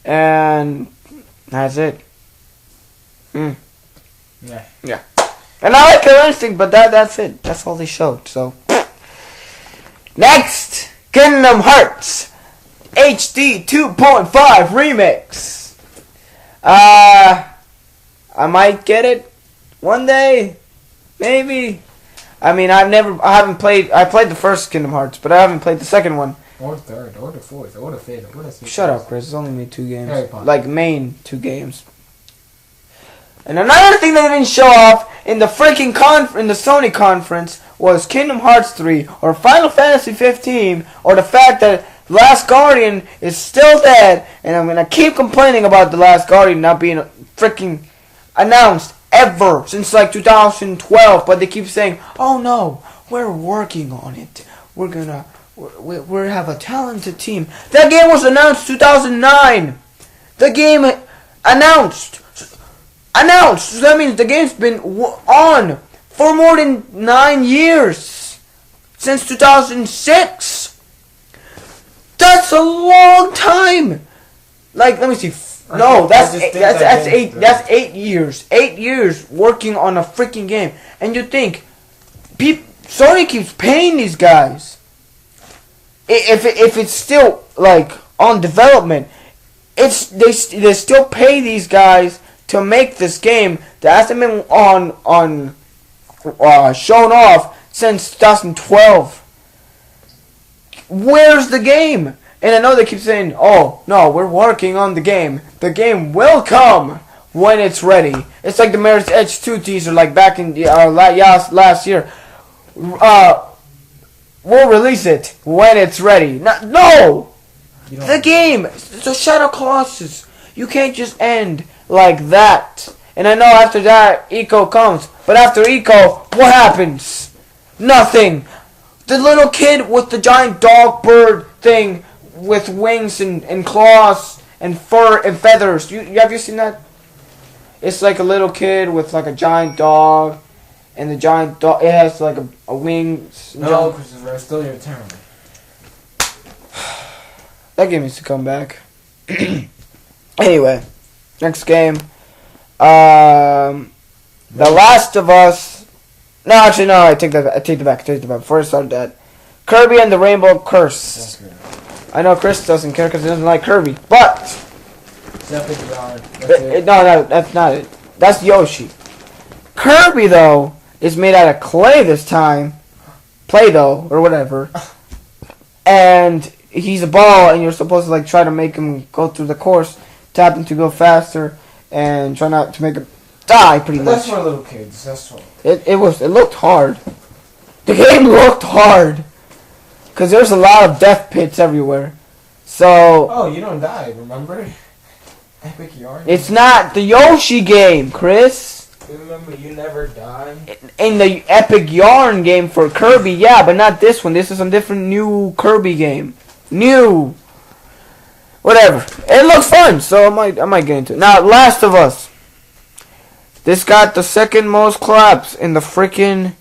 And that's it. Yeah. And I like Killer Instinct, but that's it. That's all they showed. So next, Kingdom Hearts HD 2.5 Remix. I might get it one day, maybe. I mean, I haven't played. I played the first Kingdom Hearts, but I haven't played the second one. Or the third, or the fourth, or the fifth, or the sixth. Shut up, Chris. It's only made 2 games. Harry Potter. Like main 2 games. And another thing they didn't show off in the freaking in the Sony conference was Kingdom Hearts 3 or Final Fantasy 15 or the fact that Last Guardian is still dead, and I'm gonna keep complaining about the Last Guardian not being freaking announced ever since like 2012. But they keep saying, "Oh no, we're working on it. We have a talented team." That game was announced 2009. The game announced. So that means the game's been on for more than 9 years. Since 2006. That's a long time. Like, let me see. No, that's 8 years. 8 years working on a freaking game. And you think, Sony keeps paying these guys. If it's still, like, on development, they still pay these guys to make this game that hasn't been shown off since 2012. Where's the game? And I know they keep saying, "Oh no, we're working on the game. The game will come when it's ready." It's like the Mirror's Edge 2 teaser, like back in last year. We'll release it when it's ready. No, the game. So Shadow Colossus. You can't just end like that. And I know after that, Eco comes. But after Eco, what happens? Nothing. The little kid with the giant dog bird thing with wings and claws and fur and feathers. Have you seen that? It's like a little kid with like a giant dog. And the giant dog, it has like a wings. No, Christopher, it's still your turn. That game needs to come back. Anyway, next game. The Last of Us. No, actually, no. I take it back. Before I start that, Kirby and the Rainbow Curse. That's good. I know Chris doesn't care because he doesn't like Kirby, but That's it. no, that's not it. That's Yoshi. Kirby though is made out of clay this time, Play-Doh or whatever, and he's a ball, and you're supposed to like try to make him go through the course, tap him to go faster, and try not to make him die. Pretty much. That's for little kids. That's all. It looked hard. The game looked hard. Because there's a lot of death pits everywhere. So... Oh, you don't die, remember? Epic Yarn? It's not the Yoshi game, Chris. Remember, you never die? In the Epic Yarn game for Kirby, yeah, but not this one. This is a different new Kirby game. New. Whatever. It looks fun, so I might get into it. Now, Last of Us. This got the second most claps in the freaking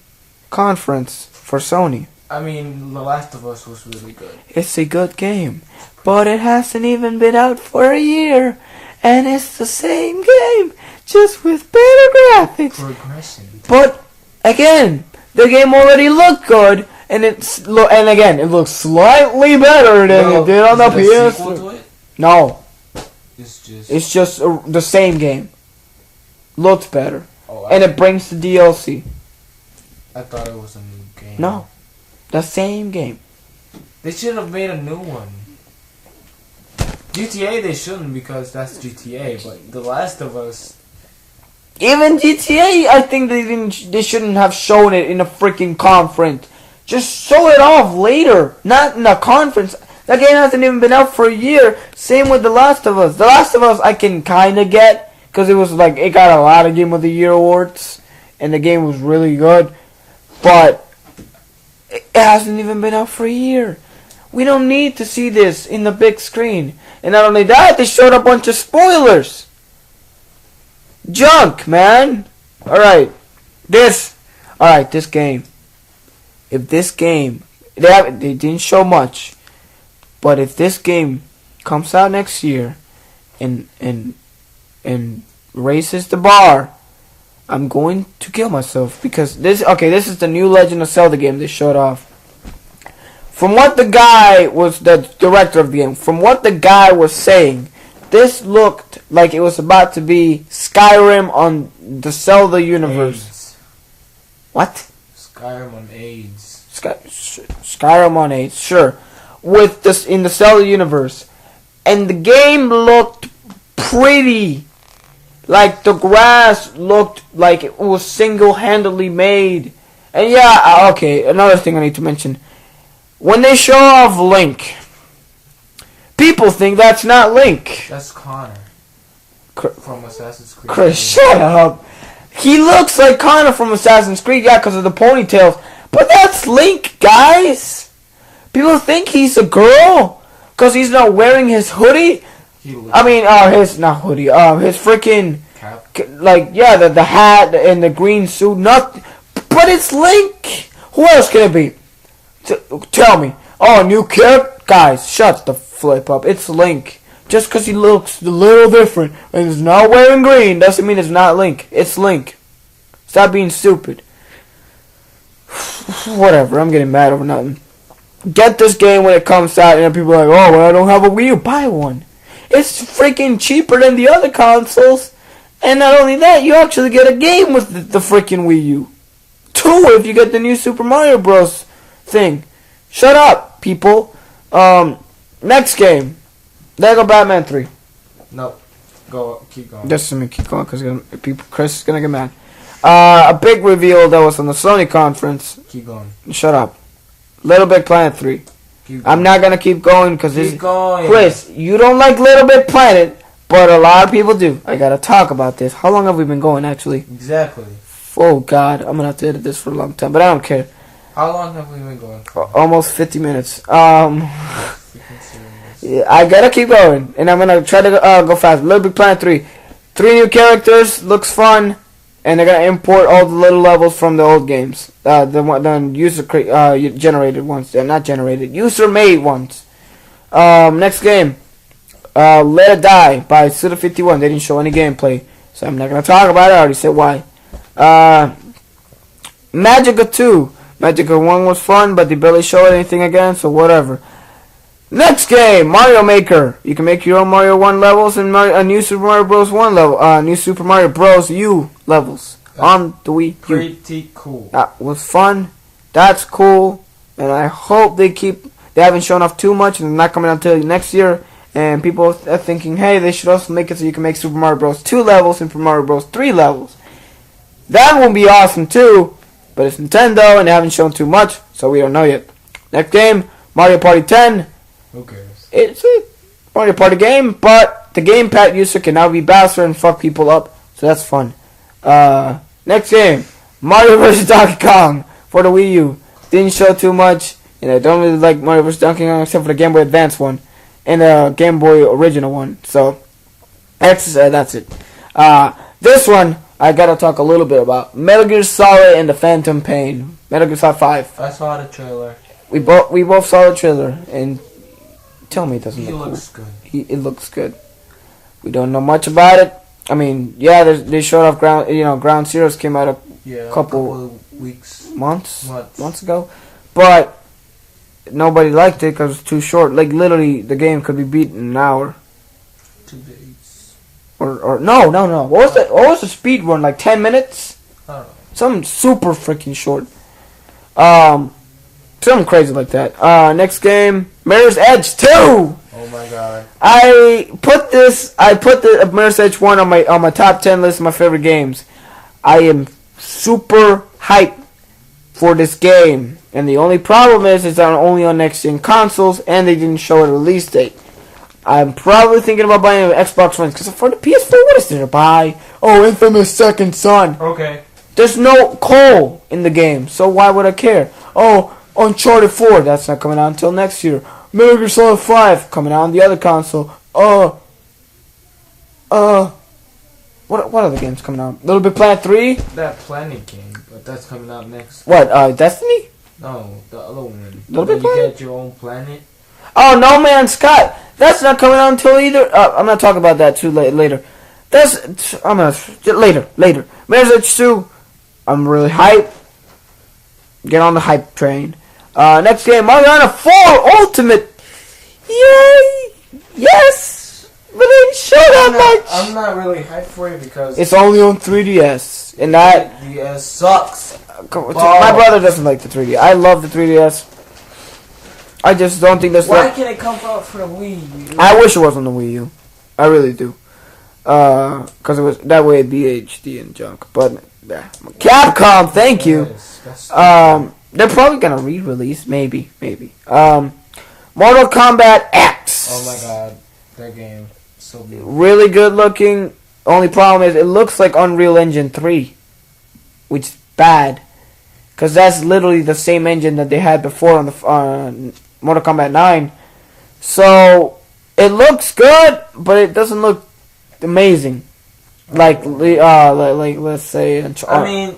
conference for Sony. I mean, The Last of Us was really good. It's a good game, but it hasn't even been out for a year, and it's the same game, just with better graphics. Progression. But again, the game already looked good, and it looks slightly better than it did on the PS. No, it's just the same game. Looks better, and it brings the DLC. I thought it was a new game. No, the same game. They should have made a new one. GTA they shouldn't because that's GTA, but The Last of Us. Even GTA, I think they shouldn't have shown it in a freaking conference. Just show it off later, not in a conference. That game hasn't even been out for a year. Same with The Last of Us. The Last of Us I can kind of get because it got a lot of Game of the Year awards and the game was really good, but it hasn't even been out for a year. We don't need to see this in the big screen. And not only that, they showed a bunch of spoilers. Junk, man. Alright. This. All right, this game. If this game, they didn't show much, but if this game comes out next year, and raises the bar, I'm going to kill myself because this is the new Legend of Zelda game they showed off. From what the guy was, the director of the game, from what the guy was saying, this looked like it was about to be Skyrim on the Zelda universe. AIDS. What? Skyrim on AIDS. Skyrim on AIDS, sure. With this in the Zelda universe. And the game looked pretty. Like the grass looked like it was single-handedly made. And yeah, okay, another thing I need to mention. When they show off Link, people think that's not Link. That's Connor. From Assassin's Creed. Chris, shut up. He looks like Connor from Assassin's Creed, yeah, because of the ponytails. But that's Link, guys. People think he's a girl because he's not wearing his hoodie. His not hoodie. His freaking cap. The hat and the green suit. Nothing. But it's Link. Who else can it be? Tell me. Oh, new character? Guys, shut the flip up. It's Link. Just because he looks a little different and is not wearing green doesn't mean it's not Link. It's Link. Stop being stupid. Whatever. I'm getting mad over nothing. Get this game when it comes out, and people are like, oh, well, I don't have a Wii U. Buy one. It's freaking cheaper than the other consoles. And not only that, you actually get a game with the freaking Wii U. 2 if you get the new Super Mario Bros. Thing. Shut up, people. Next game. Lego Batman 3. No. Keep going. Just let me keep going because Chris is going to get mad. A big reveal that was on the Sony conference. Keep going. Shut up. Little Big Planet 3. I'm not going to keep going because this... Keep going. Chris, you don't like Little Big Planet, but a lot of people do. I got to talk about this. How long have we been going, actually? Exactly. Oh, God. I'm going to have to edit this for a long time, but I don't care. How long have we been going for? Almost 50 minutes. I got to keep going, and I'm going to try to go fast. Little Big Planet 3. 3 new characters. Looks fun. And they're going to import all the little levels from the old games. The user-generated ones. They're not generated. User-made ones. Next game. Let It Die by Suda51. They didn't show any gameplay. So I'm not going to talk about it. I already said why. Magica 2. Magica 1 was fun, but they barely showed anything again, so whatever. Next game, Mario Maker. You can make your own Mario 1 levels and New Super Mario Bros. 1 level. New Super Mario Bros. U levels on the Wii U. Pretty cool. That was fun. That's cool. And I hope they haven't shown off too much and they're not coming out until next year. And people are thinking, hey, they should also make it so you can make Super Mario Bros. 2 levels and Super Mario Bros. 3 levels. That will be awesome too. But it's Nintendo and they haven't shown too much, so we don't know yet. Next game, Mario Party 10. Who cares? It's a Mario Party game, but the gamepad user can now be Bowser and fuck people up, so that's fun. Next game, Mario vs. Donkey Kong for the Wii U. Didn't show too much, and I don't really like Mario vs. Donkey Kong except for the Game Boy Advance one and the Game Boy original one. So that's it. This one I gotta talk a little bit about Metal Gear Solid and the Phantom Pain. Metal Gear Solid 5. I saw the trailer. We both saw the trailer, and tell me it doesn't look looks cool. good. It looks good. We don't know much about it. I mean, yeah, they showed off Ground Zeroes came out a couple of weeks, months ago, but nobody liked it because it's too short. Like literally, the game could be beaten in an hour. 2 days. Or no. What was the speed run? Like 10 minutes? I don't know. Something super freaking short. Something crazy like that. Next game, Mirror's Edge 2. Oh my god. I put the Mirror's Edge 1 on my top 10 list of my favorite games. I am super hyped for this game, and the only problem is it's only on next gen consoles, and they didn't show a release date. I'm probably thinking about buying an Xbox One because for the PS4, what is there to buy? Oh, Infamous Second Son. Okay. There's no Cole in the game, so why would I care? Oh, Uncharted 4, that's not coming out until next year. Metal Gear Solid 5 coming out on the other console. What other games coming out? Little Big Planet 3? That Planet game, but that's coming out next. What, Destiny? No, the other one. Little Where Big you Planet? get your own planet. Oh, No Man's Sky. That's not coming out until either. I'm gonna talk about that too later. Later. Mirror's Edge 2. I'm really hyped. Get on the hype train. Next game, Mario Kart 4 Ultimate. Yay! Yes! But they showed that much. I'm not really hyped for it because It's only on 3DS, and that 3DS sucks. my brother doesn't like the 3DS. I love the 3DS. I just don't think there's. Why can't it come out for the Wii U? I wish it was on the Wii U. I really do. Because it was that way it'd be HD and junk. But yeah. Capcom, thank you. Yes, that's They're probably gonna re-release, maybe. Mortal Kombat X. oh my god, that game so beautiful. Really good looking. Only problem is it looks like Unreal Engine 3, which is bad, because that's literally the same engine that they had before on the Mortal Kombat 9. So it looks good, but it doesn't look amazing. Like let's say. I mean,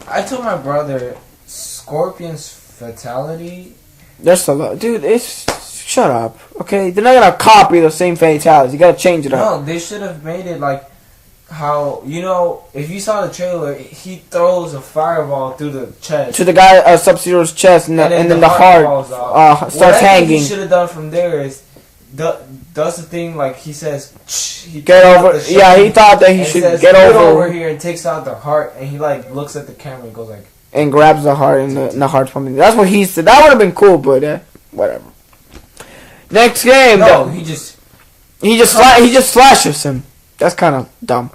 I told my brother Scorpion's Fatality. There's a lot, dude. Shut up, okay? They're not gonna copy the same fatalities. You gotta change it up. No, they should have made it like how, you know, if you saw the trailer, he throws a fireball through the chest. To the guy, Sub-Zero's chest, and then the heart falls off. starts hanging. What he should have done from there is does the thing like he says. He Get takes out over. the shit Yeah, he thought that he and should says, get over here and takes out the heart, and he like looks at the camera and goes like. and grabs the heart, and the heart's pumping. That's what he said. That would have been cool, but whatever. Next game. No, he just slashes him. That's kind of dumb.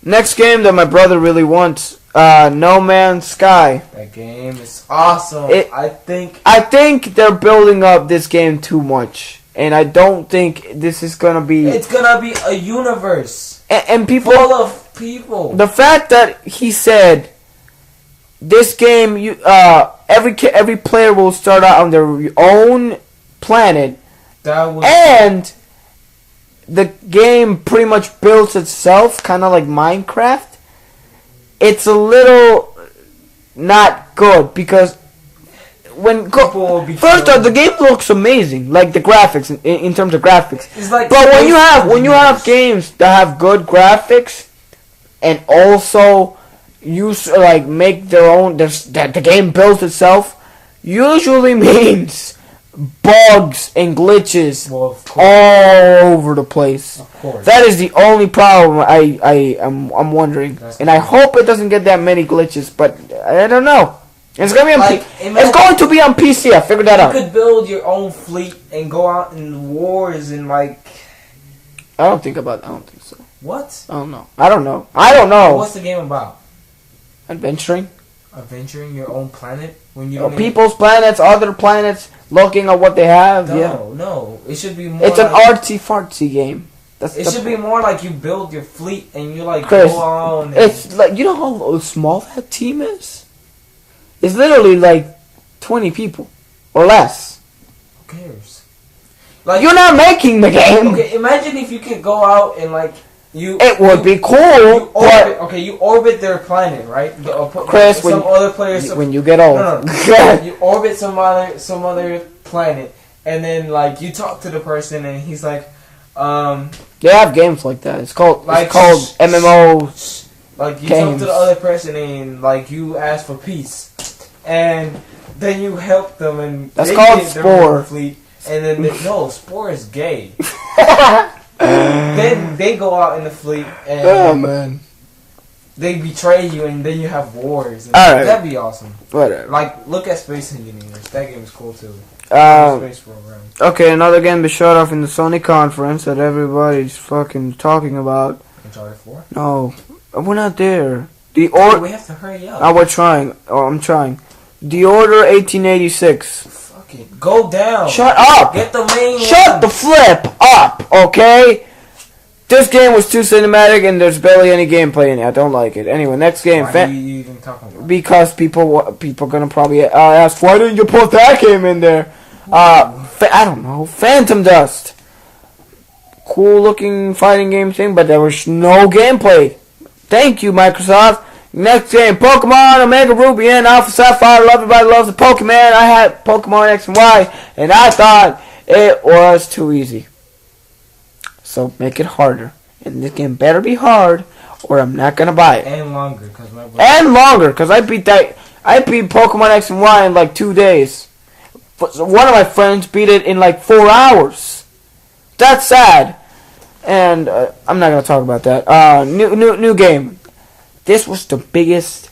Next game that my brother really wants, No Man's Sky. that game is awesome. I think they're building up this game too much, and I don't think this is gonna be. it's gonna be a universe And people. full of people. The fact that he said this game, every player will start out on their own planet, That was and the game pretty much builds itself, kind of like Minecraft. It's a little not good because people will be first killed. off, the game looks amazing, like the graphics in terms of graphics. It's like But when you have engineers. games that have good graphics and also like make their own, that the game builds itself, usually means bugs and glitches Well, of course. all over the place. Of course. That is the only problem I'm wondering, That's and I hope it doesn't get that many glitches. But I don't know. It's gonna be on Like, it's imagine- going to be on PC. I figured that You out. could build your own fleet and go out in wars and like I don't think so. what? I don't know. I don't know. What's the game about? Adventuring. Adventuring your own planet when you don't even- People's planets, other planets, looking at what they have. No, Yeah. no. It should be more. It's an like, artsy fartsy game. That's It should be more like you build your fleet and you like Chris, go on. And It's like, you know how small that team is? It's literally like 20 people or less. who cares? Like You're not making the game. Okay, imagine if you could go out and like you. It would be You cool, orbit, okay, you orbit their planet, right? Chris, some other players. when you get old. No. You orbit some other planet, and then like you talk to the person, and he's like, They have games like that. It's called Like, MMO. like you talk Games. to the other person, and like you ask for peace, and then you help them, and That's they called get their Spore. own fleet, and then no, Spore is gay. Then they go out in the fleet, and Oh man. they betray you, and then you have wars. And Alright. That'd be awesome. Whatever. Like, look at Space Engineers. That game is cool too. Space program. Okay, another game to shut off in the Sony conference that everybody's fucking talking about. Uncharted 4. No, we're not there. The Oh, order. we have to hurry up. Oh, we're trying. Oh, I'm trying. The Order 1886. Fuck it. Go down. Shut up! Get the main Shut one. the flip up, okay? This game was too cinematic and there's barely any gameplay in it. I don't like it. Anyway, next game. Why are you even talking about? Because people gonna probably ask, why didn't you put that game in there? I don't know. Phantom Dust. cool looking fighting game thing, but there was no gameplay. Thank you, Microsoft. Next game, Pokemon Omega Ruby and Alpha Sapphire. Everybody loves the Pokemon. I had Pokemon X and Y, and I thought it was too easy. So make it harder. And this game better be hard, or I'm not gonna buy it. And longer, because my brother. And longer, because I beat Pokemon X and Y in like 2 days. One of my friends beat it in like 4 hours. That's sad. And I'm not gonna talk about that. New game. This was the biggest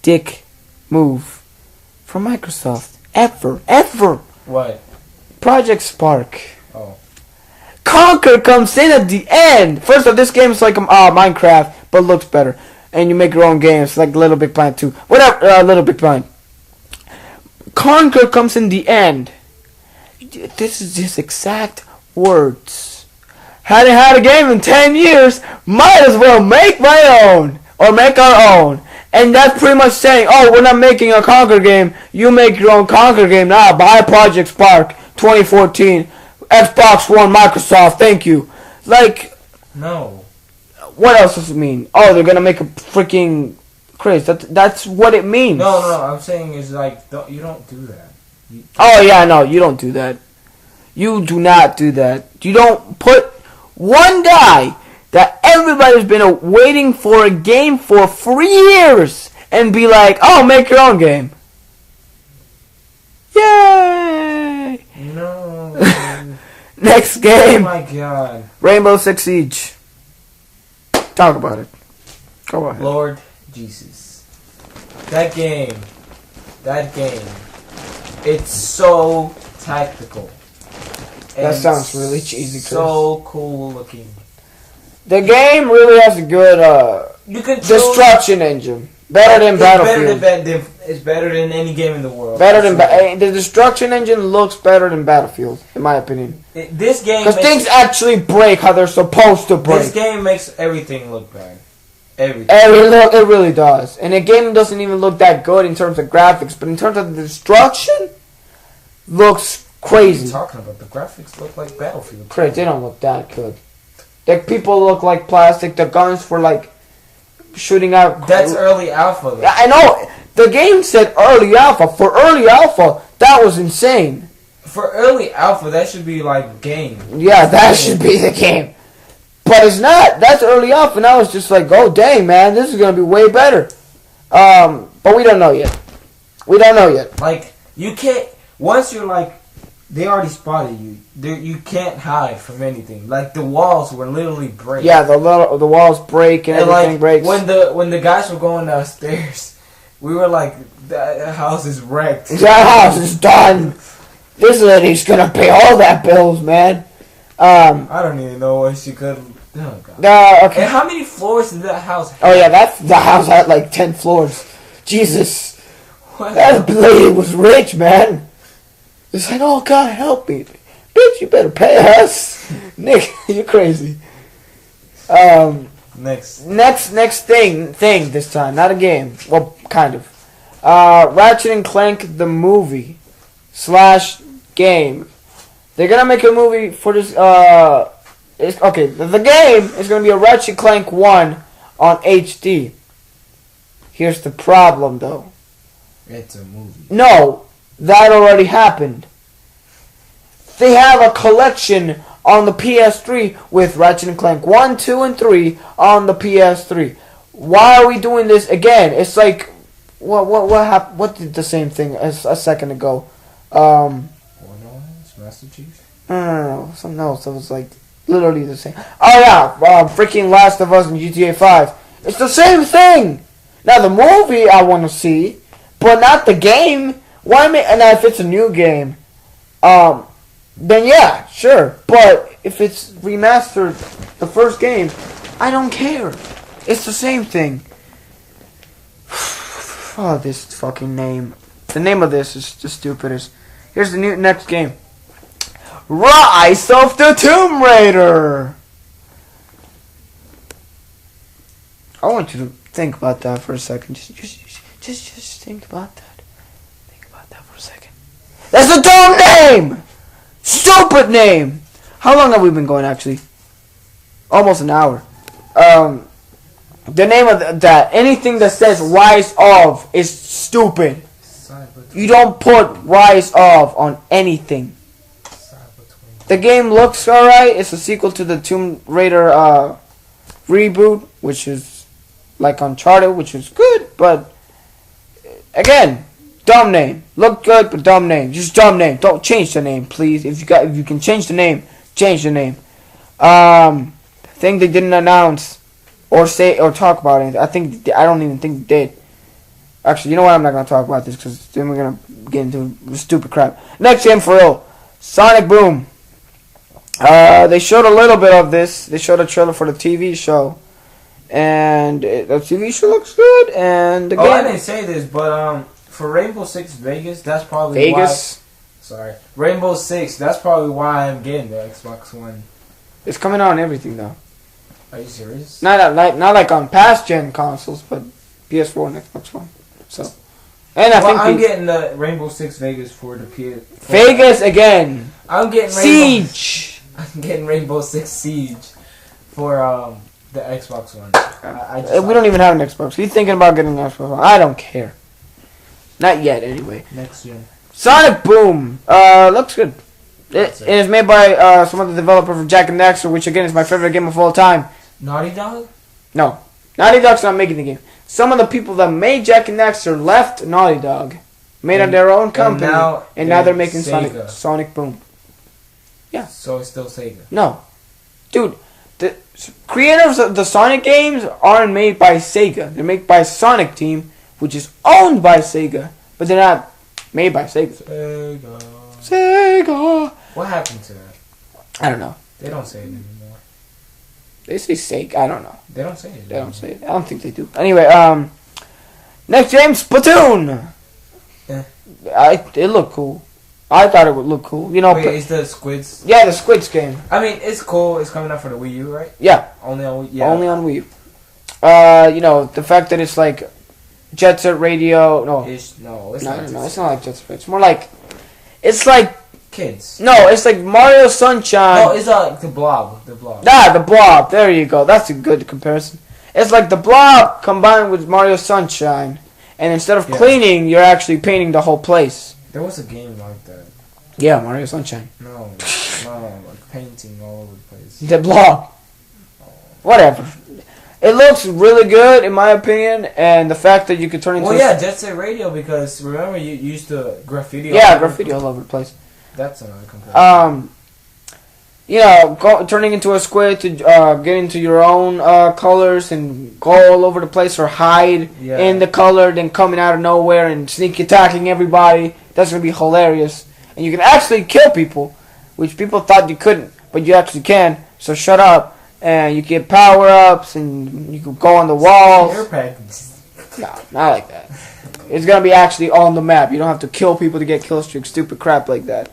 dick move from Microsoft ever. What? Project Spark. Oh. Conquer comes in at the end. First off, this game is like Minecraft, but looks better. And you make your own games, like Little Big Planet 2. Whatever, Little Big Planet. Conquer comes in the end. This is his exact words. Hadn't had a game in 10 years, might as well make my own. Or make our own. And that's pretty much saying, oh, we're not making a Conquer game. You make your own Conquer game now. Buy Project Spark 2014. Xbox One, Microsoft, thank you. Like, No. what else does it mean? Oh, they're gonna make a freaking craze. That's what it means. No, I'm saying is like, you don't do that. Oh, yeah, no, you don't do that. You do not do that. You don't put one guy that everybody's been waiting for a game for 3 years and be like, oh, make your own game. Yay! No. Next Oh game, my god. Rainbow Six Siege. Talk about it. Go ahead. Lord Jesus. That game. It's so tactical. That And sounds really cheesy, Chris. So cool looking. The game really has a good You can destruction engine. Better than Battlefield. It's better than any game in the world. The destruction engine looks better than Battlefield, in my opinion. This game Because things actually break how they're supposed to break. This game makes everything look bad. Everything. It really does. And the game doesn't even look that good in terms of graphics, but in terms of the destruction, looks What are crazy. you talking about? The graphics look like Battlefield. Chris, they don't look that good. The people look like plastic. The guns were like shooting out. That's early alpha though. I know. The game said early alpha. For early alpha, that was insane. For early alpha, that should be like game. Yeah, that should be the game. But it's not. That's early alpha. And I was just like, oh, dang, man. This is going to be way better. But we don't know yet. Like, you can't... Once you're like... They already spotted you. You can't hide from anything. Like, the walls were literally break. Yeah, the walls break and everything like, breaks. When the guys were going downstairs, we were like, that house is wrecked. That house is done. This lady's going to pay all that bills, man. I don't even know what she could... Oh, God. Okay. And how many floors did that house have? Oh, yeah, the house had like 10 floors. Jesus. What? That lady was rich, man. It's like, oh, God, help me. Bitch, you better pay us. Nick, you're crazy. Next thing this time. Not a game. Well, kind of. Ratchet and Clank the movie / game. They're gonna make a movie for this. The game is gonna be a Ratchet Clank 1 on HD. Here's the problem, though. It's a movie. No, that already happened. They have a collection on the PS3 with Ratchet and Clank 1, 2, and 3 on the PS3. Why are we doing this again? It's like, what happened? What did the same thing as a second ago? Borderlands, Master Chief? No, something else that was like literally the same. Oh yeah, freaking Last of Us and GTA 5. It's the same thing. Now the movie I want to see, but not the game. Why make? And if it's a new game, then yeah, sure. But if it's remastered, the first game, I don't care. It's the same thing. Oh, this fucking name. The name of this is the stupidest. Here's the next game. Rise of the Tomb Raider. I want you to think about that for a second. Just think about that. Think about that for a second. That's a dumb name! Stupid name! How long have we been going, actually? almost an hour. The name of that anything that says Rise of is stupid. You don't put Rise of on anything. The game looks alright. It's a sequel to the Tomb Raider reboot, which is like Uncharted, which is good, but again, dumb name. Look good, but dumb name. Just dumb name. Don't change the name, please. If you can change the name, change the name. Thing they didn't announce or say or talk about it. I don't even think they did. Actually, you know what? I'm not gonna talk about this because then we're gonna get into stupid crap. Next game for real, Sonic Boom. They showed a little bit of this. They showed a trailer for the TV show, and the TV show looks good. And the game. I didn't say this, but for Rainbow Six Vegas, that's probably Vegas. Sorry, Rainbow Six. That's probably why I'm getting the Xbox One. It's coming out on everything though. Are you serious? Not like on past gen consoles, but PS4 and Xbox One. So, and I'm getting the Rainbow Six Vegas for the PS. Vegas again. I'm getting Siege. I'm getting Rainbow Six Siege for the Xbox One. We don't even have an Xbox. He's thinking about getting an Xbox One. I don't care. Not yet, anyway. Next gen. Sonic Boom. Looks good. It is made by some of the developers of Jack and Daxter, which again is my favorite game of all time. Naughty Dog? No. Naughty Dog's not making the game. Some of the people that made Jack and Daxter left Naughty Dog, made on their own company, and now they're making Sonic Boom. Yeah. So it's still Sega. No. Dude, the creators of the Sonic games aren't made by Sega. They're made by Sonic Team, which is owned by Sega, but they're not made by Sega. Sega. What happened to that? I don't know. They don't say it anymore. They say Sega. I don't know. They don't say it. They don't say it. I don't think they do. Anyway, next game, Splatoon. Yeah. It looked cool. I thought it would look cool. You know. Wait, is the Squids? Yeah, the Squids game. I mean, it's cool. It's coming out for the Wii U, right? Yeah. Only on Wii. Yeah. Only on Wii. You know, the fact that it's like Jet Set Radio. No. It's not. It's not like Jet Set Radio. It's more like. It's like. Kids. No, it's like Mario Sunshine. No, it's like the Blob. The Blob. The Blob. There you go. That's a good comparison. It's like the Blob combined with Mario Sunshine. And instead of cleaning, you're actually painting the whole place. There was a game like that. Yeah, Mario Sunshine. No, like painting all over the place. The Blob. Whatever. It looks really good, in my opinion, and the fact that you could turn into... Well, yeah, Jet Set Radio, because remember you used to graffiti graffiti all over the place. That's another comparison. You know, turning into a squid to get into your own colors and go all over the place or hide in the color, then coming out of nowhere and sneak attacking everybody. That's going to be hilarious. And you can actually kill people, which people thought you couldn't, but you actually can. So shut up. And you get power-ups and you can go on the walls. No, not like that. It's going to be actually on the map. You don't have to kill people to get kill streaks, stupid crap like that.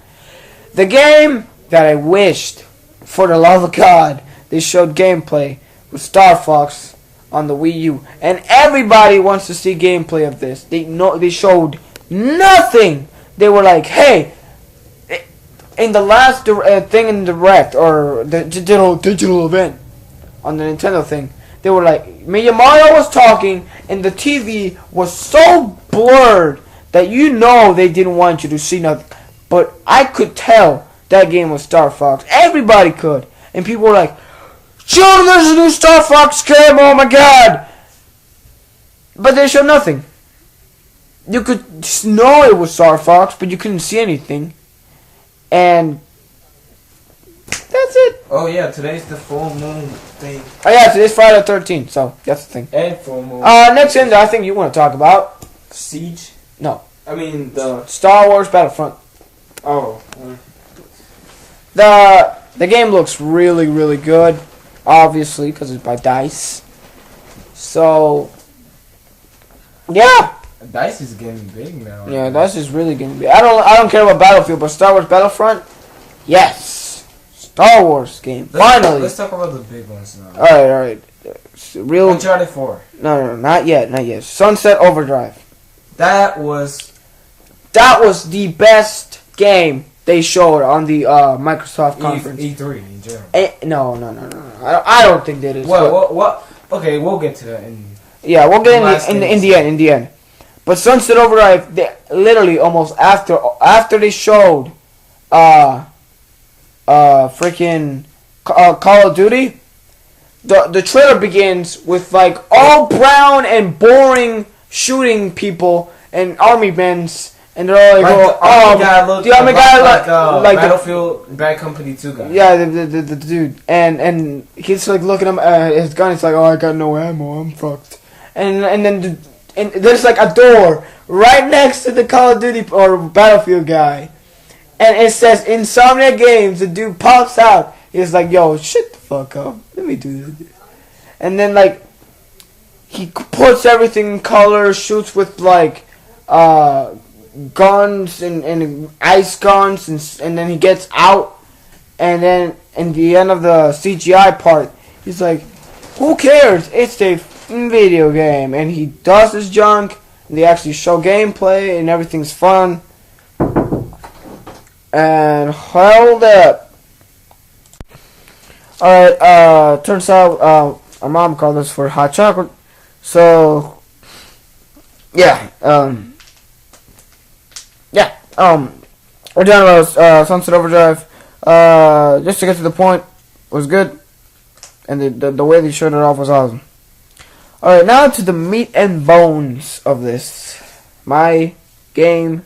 The game that I wished, for the love of God, they showed gameplay was Star Fox on the Wii U, and everybody wants to see gameplay of this. They showed nothing. They were like, hey, in the last thing in the Direct or the digital event on the Nintendo thing, they were like, Miyamoto was talking, and the TV was so blurred that you know they didn't want you to see nothing. But I could tell that game was Star Fox. Everybody could. And people were like, show there's a new Star Fox game, oh my god! But they showed nothing. You could know it was Star Fox, but you couldn't see anything. And that's it. Oh yeah, today's the full moon thing. Oh yeah, today's Friday the 13th, so that's the thing. And full moon. Next thing I think you want to talk about. Siege? No. I mean the Star Wars Battlefront. Oh. The game looks really, really good, obviously, because it's by DICE. So, yeah. DICE is getting big now. Yeah, DICE is really getting big. I don't care about Battlefield, but Star Wars Battlefront, yes. Star Wars game. Finally. Let's talk about the big ones now. All right. Real. Uncharted 4. No, not yet. Sunset Overdrive. That was the best game they showed on the Microsoft conference. E3 in general. No. I don't think that is. What? Okay, we'll get to that. Yeah, we'll get Last in things. the end. But Sunset Overdrive, they literally almost after they showed freaking Call of Duty, the trailer begins with like all brown and boring shooting people and army men, and they're all like, the army guy looked like Battlefield Bad Company 2 guy. Yeah, the dude, and he's like looking at his gun. It's like, oh, I got no ammo. I'm fucked. And then there's like a door right next to the Call of Duty or Battlefield guy, and it says Insomnia Games. The dude pops out. He's like, yo, shut the fuck up. Let me do this. And then like he puts everything in color, shoots with like guns and ice guns, and then he gets out, and then in the end of the CGI part, he's like, who cares? It's a video game, and he does his junk, and they actually show gameplay, and everything's fun. And hold up. Alright, turns out our mom called us for hot chocolate. So yeah, we're done with Sunset Overdrive. Just to get to the point, was good, and the way they showed it off was awesome. Alright, now to the meat and bones of this. My game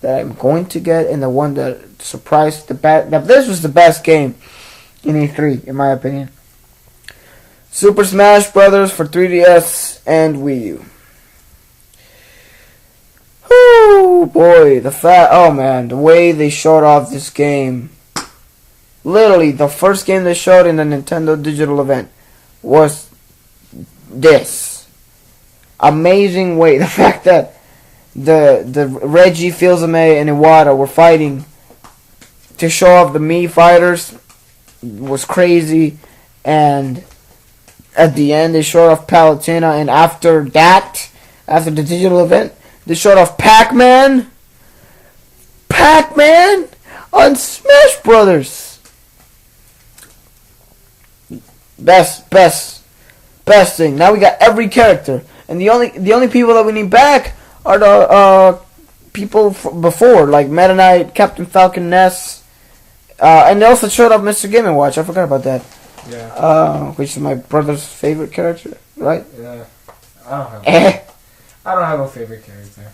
that I'm going to get, and the one that surprised this was the best game in E3, in my opinion. Super Smash Brothers for 3DS and Wii U. Oh boy, the way they showed off this game. Literally, the first game they showed in the Nintendo Digital event was this. Amazing way. The fact that the Reggie, Fils-Aimé, and Iwata were fighting to show off the Mii fighters was crazy. And at the end, they showed off Palutena, and after the digital event, they showed off Pac-Man on Smash Brothers. Best thing. Now we got every character, and the only people that we need back are the people before, like Meta Knight, Captain Falcon, Ness, and they also showed up Mr. Game & Watch. I forgot about that. Yeah. Which is my brother's favorite character, right? Yeah. I don't have a favorite character.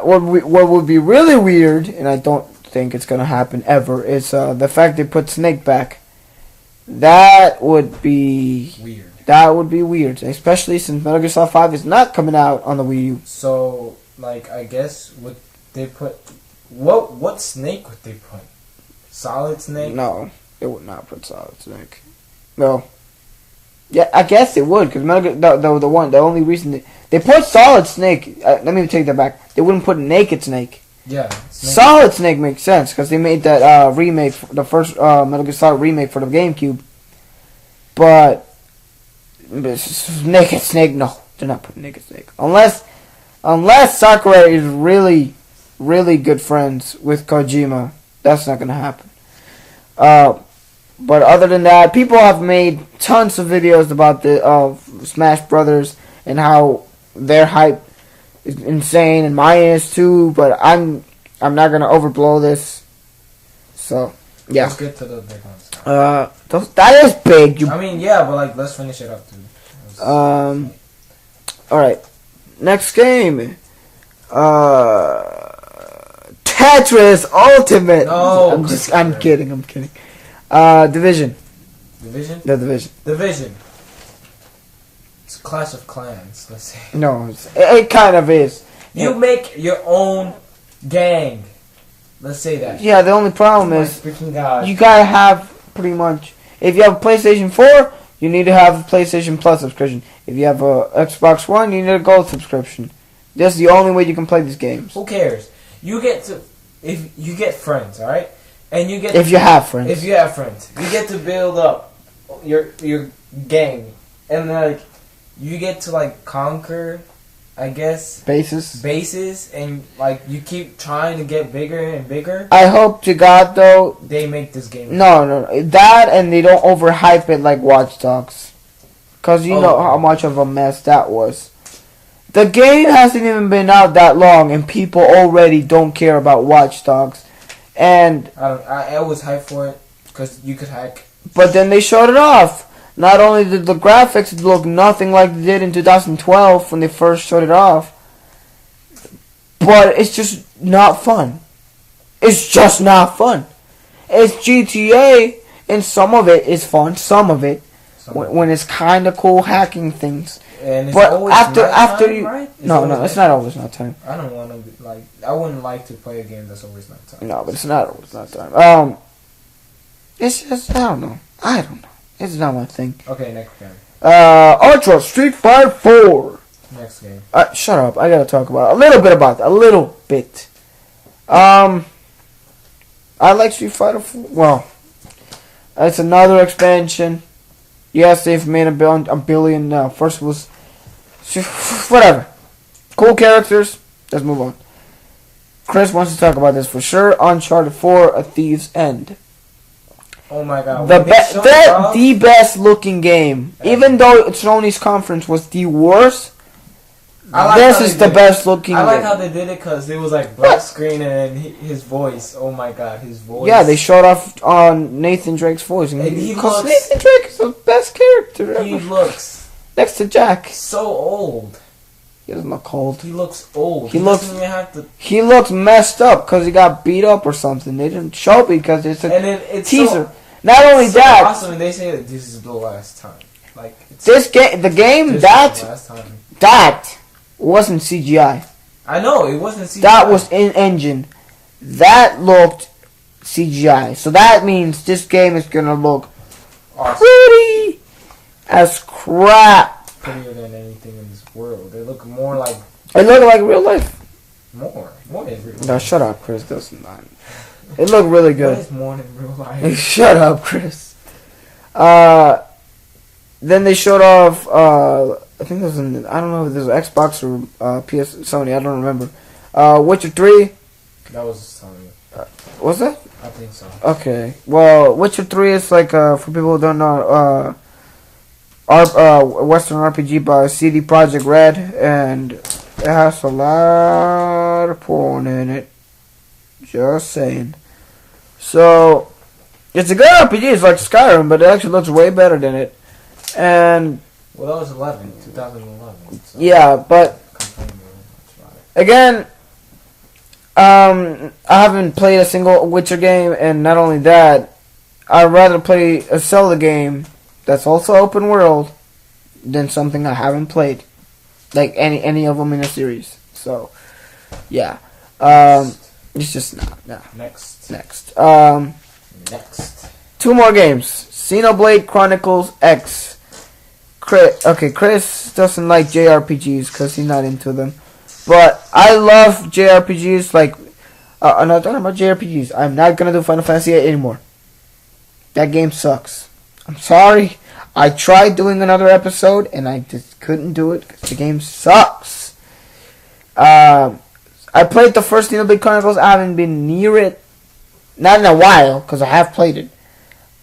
What would be really weird, and I don't think it's gonna happen ever, is the fact they put Snake back. That would be weird. That would be weird, especially since Metal Gear Solid 5 is not coming out on the Wii U. So, like, I guess would they put what Snake would they put? Solid Snake? No, they would not put Solid Snake. No. Yeah, I guess it would, because the only reason they put Solid Snake. Let me take that back. They wouldn't put Naked Snake. Yeah. Solid Snake makes sense because they made that remake, the first Metal Gear Solid remake for the GameCube. But Naked Snake, no, they're not putting Naked Snake unless Sakurai is really, really good friends with Kojima. That's not gonna happen. But other than that, people have made tons of videos about the Smash Brothers and how their hype is insane, and mine is too. But I'm not gonna overblow this. So yeah. Let's get to the big ones. That is big. I mean, yeah, but like, let's finish it up, dude. All right. Next game. Tetris Ultimate. No, I'm kidding. Division. Division? The Division. Division. It's a Clash of Clans, let's say. No, it kind of is. You make your own gang. Let's say that. Yeah, the only problem is Freaking God. you gotta have pretty much. If you have a PlayStation 4, you need to have a PlayStation Plus subscription. If you have a Xbox One, you need a Gold subscription. That's the only way you can play these games. Who cares? If you get friends, alright? And you get If you have friends. If you have friends, you get to build up your gang, and like you get to like conquer I guess, bases. bases, and like you keep trying to get bigger and bigger, I hope to God though. they make this game. No, that and they don't overhype it like Watch Dogs, cause you know Oh. how much of a mess that was. The game hasn't even been out that long, and people already don't care about Watch Dogs, and I was hyped for it because you could hack. but then they showed it off. Not only did the graphics look nothing like they did in 2012 when they first showed it off, but it's just not fun. It's just not fun. It's GTA, and some of it is fun. Some of it, when it's kind of cool hacking things. And it's But always after nighttime, you, right? no, it's not always not time. I don't want to be like. I wouldn't like to play a game that's always nighttime. No, but it's not always not time. It's just I don't know. It's not my thing. Okay, next game. Ultra Street Fighter 4. Next game. Shut up. I gotta talk about a little bit about that. A little bit. I like Street Fighter 4. Well, it's another expansion. Yes, they've made a billion now. First was whatever. Cool characters. Let's move on. Chris wants to talk about this for sure. Uncharted 4: A Thief's End. Oh my god. The when they showed it off- the best looking game. Even though Sony's conference was the worst, I like this how is they the did it. best looking I like game. how they did it because it was like black screen and his voice. Oh my god, his voice. Yeah, they showed off on Nathan Drake's voice. And he Because looks- Nathan Drake is the best character He ever. looks Next to Jack. so old. He doesn't look old. He looks old. He He looks- doesn't even have to. He looks messed up because he got beat up or something. They didn't show it because it's a And then it's teaser. So, Not only so that, awesome. And they say that this is the last time. Like it's the game, this is the that last time. wasn't CGI. I know it wasn't. CGI. That was in engine. That looked CGI. So that means this game is gonna look awesome. pretty as crap. Prettier than anything in this world. They look more like It looked like real life. more than real life. No, shut up, Chris. That's not. It looked really What good. is more than real life? Shut up, Chris. Then they showed off. I think it was in. I don't know if this was Xbox or PS Sony. I don't remember. Witcher 3. That was Sony. Was that? I think so. Okay. Well, Witcher 3 is like for people who don't know, Western RPG by CD Projekt Red, and it has a lot of porn in it. Just saying. So it's a good RPG. It's like Skyrim, but it actually looks way better than it. And Well, that was 2011. So yeah, but complaining much about it. again, I haven't played a single Witcher game, and not only that, I'd rather play a Zelda game that's also open world than something I haven't played, like any of them in a series. So, yeah, it's just not. Next. Next, Next. 2 more games: Xenoblade Chronicles X. Chris doesn't like JRPGs because he's not into them. But I love JRPGs. Like, I'm not talking about JRPGs. I'm not gonna do Final Fantasy VIII anymore. That game sucks. I'm sorry. I tried doing another episode and I just couldn't do it because the game sucks. I played the first Xenoblade Chronicles. I haven't been near it. Not in a while because I have played it.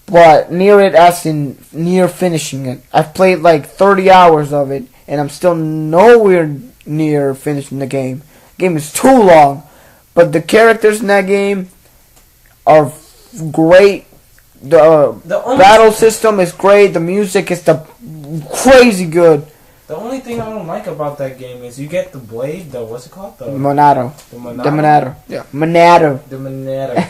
But near it as in near finishing it. I've played like 30 hours of it and I'm still nowhere near finishing the game. The game is too long. But the characters in that game are great. The only battle system is great. The music is crazy good. The only thing I don't like about that game is you get the blade, what's it called? The Monado. Monado. The Monado. Yeah. Monado. The Monado.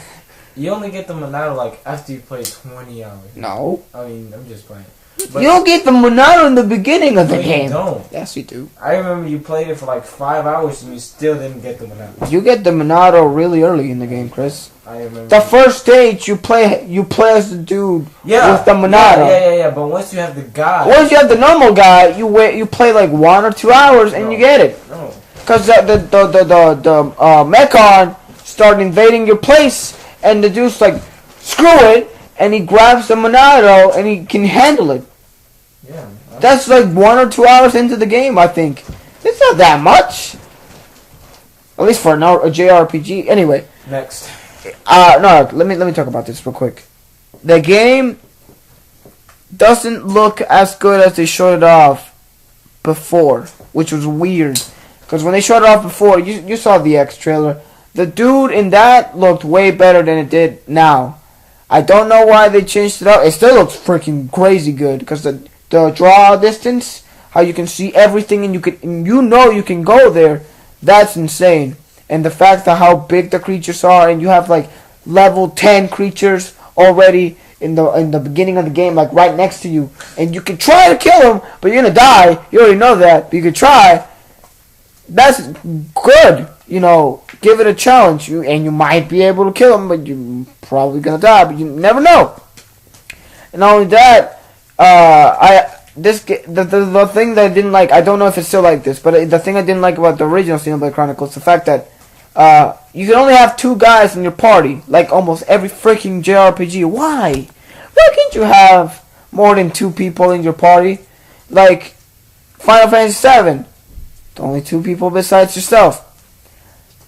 You only get the Monado like after you play 20 hours. No. I mean, I'm just playing. You don't get the Monado in the beginning of the No, you game. don't. Yes, you do. I remember you played it for like 5 hours and you still didn't get the Monado. You get the Monado really early in the game, Chris. I remember. The first stage you play as the dude yeah, with the Monado. Yeah. But once you have the guy. Once you have the normal guy, you play like 1 or 2 hours and you get it. No. Cause the Mechon start invading your place and the dude's like, screw it, and he grabs the Monado and he can handle it. Yeah. That's like 1 or 2 hours into the game, I think. It's not that much. At least for a JRPG. Anyway, Next. no. Let me talk about this real quick. The game doesn't look as good as they showed it off before, which was weird. Because when they showed it off before, you saw the X trailer. The dude in that looked way better than it did now. I don't know why they changed it up. It still looks freaking crazy good because the draw distance, how you can see everything and you can go there. That's insane. And the fact that how big the creatures are, and you have like level 10 creatures already in the beginning of the game, like right next to you, and you can try to kill them, but you're gonna die. You already know that, but you can try. That's good. You know, give it a challenge. You might be able to kill them, but you're probably gonna die. But you never know. And not only that, the thing that I didn't like, I don't know if it's still like this, but the thing I didn't like about the original Xenoblade Chronicles, the fact that you can only have 2 guys in your party, like almost every freaking JRPG. Why? Why can't you have more than 2 people in your party? Like Final Fantasy VII, only 2 people besides yourself.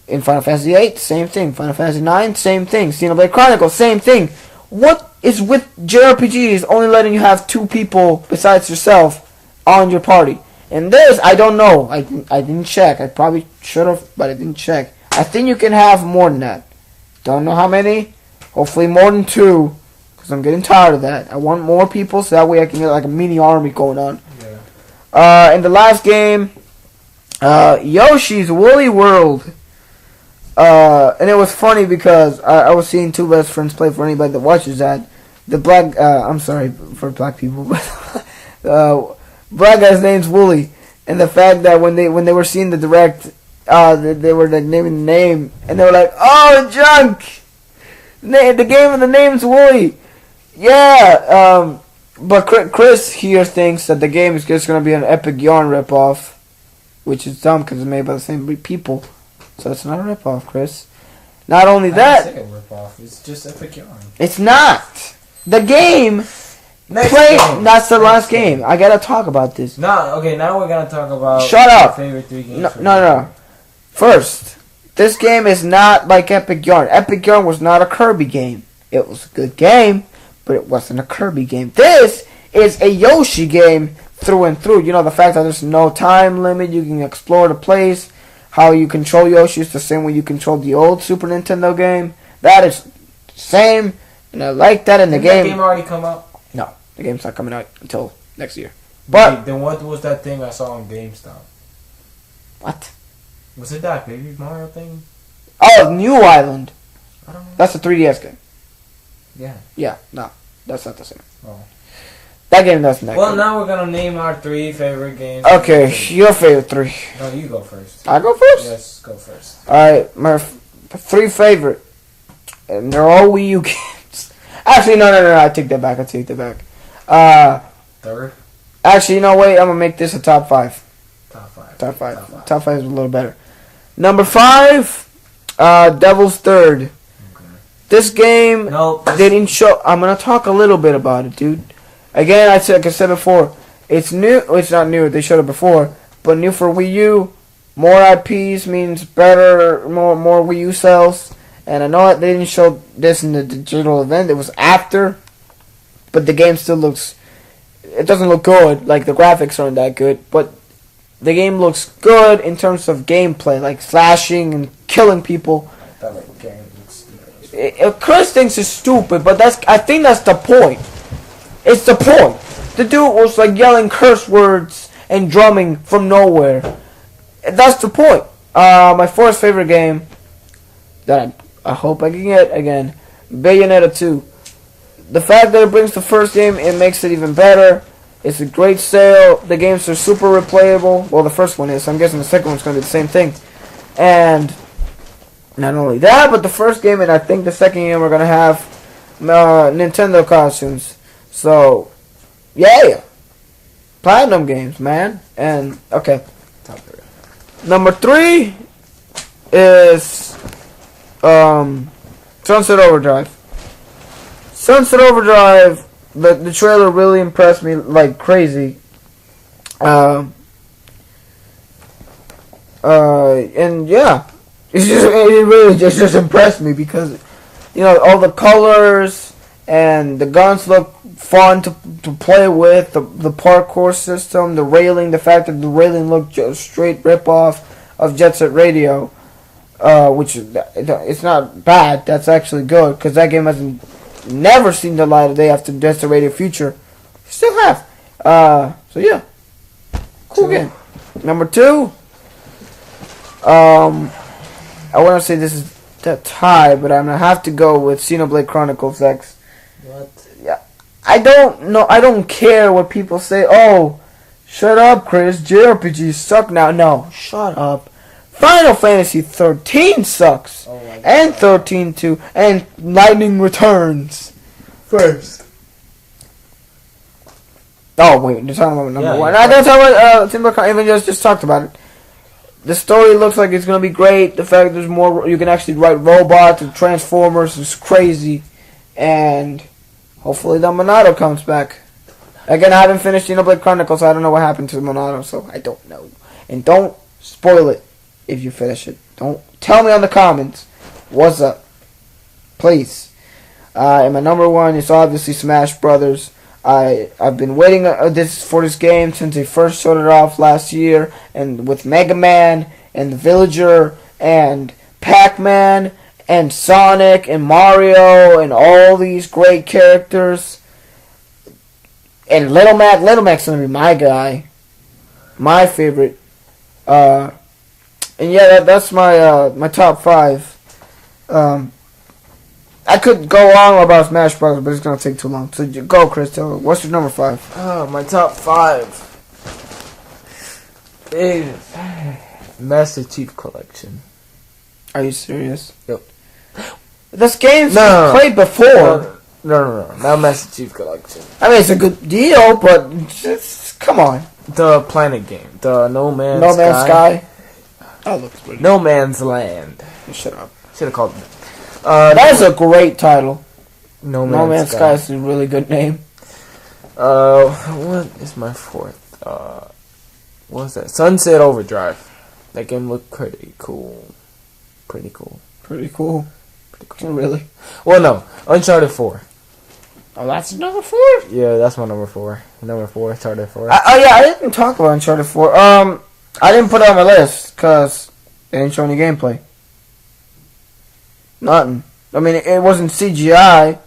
In Final Fantasy VIII, same thing. Final Fantasy IX, same thing. Xenoblade Chronicles, same thing. What is with JRPGs only letting you have 2 people besides yourself on your party? And this, I don't know. I didn't check. I probably should have, but I didn't check. I think you can have more than that. Don't know how many. Hopefully more than 2, because I'm getting tired of that. I want more people so that way I can get like a mini army going on. Yeah. In the last game, Yoshi's Woolly World. And it was funny because I was seeing 2 best friends play. For anybody that watches that, the black I'm sorry for black people, but black guy's name's Wooly, and the fact that when they were seeing the direct, they were like naming the name, and they were like, "Oh, junk! The game of the name's Wooly." Yeah. But Chris here thinks that the game is just gonna be an Epic Yarn ripoff, which is dumb because it's made by the same people. So it's not a ripoff, Chris. Not only that, I didn't say a ripoff. It's just Epic Yarn. it's not. The game Next played. game. That's the last game. I gotta talk about this. Now we're gonna talk about. Shut up. Your favorite 3 games. No. First, this game is not like Epic Yarn. Epic Yarn was not a Kirby game. It was a good game, but it wasn't a Kirby game. This is a Yoshi game through and through. You know, the fact that there's no time limit. You can explore the place. How you control Yoshi is the same way you control the old Super Nintendo game. That is the same, and I like that in the game. Did the game already come out? No, the game's not coming out until next year. But then what was that thing I saw on GameStop? what? Was it that Baby Mario thing? Oh, New Island. I don't know. That's a 3DS game. Yeah. Yeah, no, that's not the same. Oh. That game doesn't. Well, now we're gonna name our 3 favorite games. Okay, your favorite 3. No, you go first. I go first. Yes, go first. All right, my 3 favorite, and they're all Wii U games. Actually, no. I take that back. Third. Actually, you know, wait. I'm gonna make this a top 5. Top 5. Top 5 is a little better. Number 5, Devil's Third. Okay. This game No. didn't show. I'm gonna talk a little bit about it, dude. Again, like I said before, it's new. It's not new. They showed it before, but new for Wii U. More IPs means better, more Wii U sales. And I know they didn't show this in the digital event. It was after, but the game still looks. It doesn't look good. Like the graphics aren't that good, but the game looks good in terms of gameplay, like slashing and killing people. That game looks stupid. Chris thinks it's stupid, but I think that's the point. It's the point. The dude was like yelling curse words and drumming from nowhere. That's the point. My 4th favorite game that I hope I can get again, Bayonetta 2. The fact that it brings the first game, it makes it even better. It's a great sale. The games are super replayable. Well, the first one is. So I'm guessing the second one's going to be the same thing. And not only that, but the first game and I think the second game we're going to have Nintendo costumes. So, yeah. Platinum games, man. And, okay. Top 3. Number 3 is Sunset Overdrive. Sunset Overdrive, the trailer really impressed me like crazy. And yeah, it really just impressed me because, you know, all the colors and the guns look fun to play with. The parkour system, the railing, the fact that the railing looked just straight rip off of Jet Set Radio, which it's not bad. That's actually good because that game hasn't never seen the light of day after Jet Set Radio Future. Still have. So yeah, cool game. Number 2. I want to say this is a tie, but I'm gonna have to go with Xenoblade Chronicles X. What? Yeah, I don't know. I don't care what people say. Oh, shut up, Chris. JRPGs suck now. No, shut up. Final Fantasy 13 sucks, Oh my God. and 13 too, and Lightning Returns first. Oh wait, you're talking about number 1. I don't talk about Timber. Even just talked about it. The story looks like it's gonna be great. The fact there's more, you can actually write robots and Transformers is crazy, and hopefully the Monado comes back. Again, I haven't finished Xenoblade Chronicles, so I don't know what happened to the Monado, so I don't know. And don't spoil it if you finish it. Don't tell me on the comments what's up, please. And my number 1 is obviously Smash Brothers. I've been waiting for this game since they first showed it off last year, and with Mega Man and the Villager and Pac-Man and Sonic and Mario and all these great characters, and Little Mac. Little Mac's gonna be my guy, my favorite. And yeah, that's my top 5. I could go on about Smash Bros, but it's gonna take too long. So go, Chris. What's your number 5? My top 5 is Master Chief Collection. Are you serious? Yep. This game's No. played before. No, not Master Chief Collection. I mean, it's a good deal, but just come on. The Planet game, the No Man's No Man's Sky. That looks pretty. No Man's Land. Shut up. Should have called it. That is a great title. No No Man's Sky is a really good name. What is my 4th? What's that? Sunset Overdrive. That game looked pretty cool. Pretty cool. Pretty cool. Really? Well, no. Uncharted 4. Oh, that's number 4? Yeah, that's my number 4. Number 4, Uncharted 4. Oh yeah, I didn't talk about Uncharted 4. I didn't put it on my list because they didn't show any gameplay. Nothing. I mean, it wasn't CGI,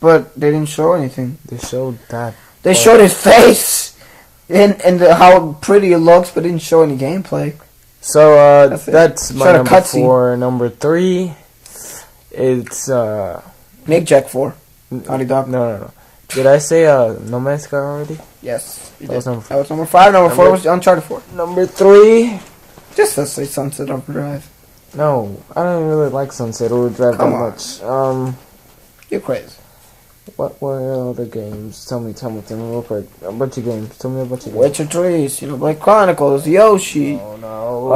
but they didn't show anything. They showed that. They showed his face and how pretty it looks, but didn't show any gameplay. So, That's my Showed a number cutscene. 4. Number 3, it's, Make Jack 4. Naughty Dog. No. Did I say, No Man's Sky already? Yes. You That was did. number 4. That was number 5. Number 4 was Uncharted 4. Number 3. Just let's say Sunset Overdrive. No, I don't really like Sunset Overdrive that Come on. much. You're crazy. What were other games? Tell me real quick. A bunch of games. Tell me a bunch of games. Witcher 3, Xenoblade Chronicles, Yoshi, Oh, no.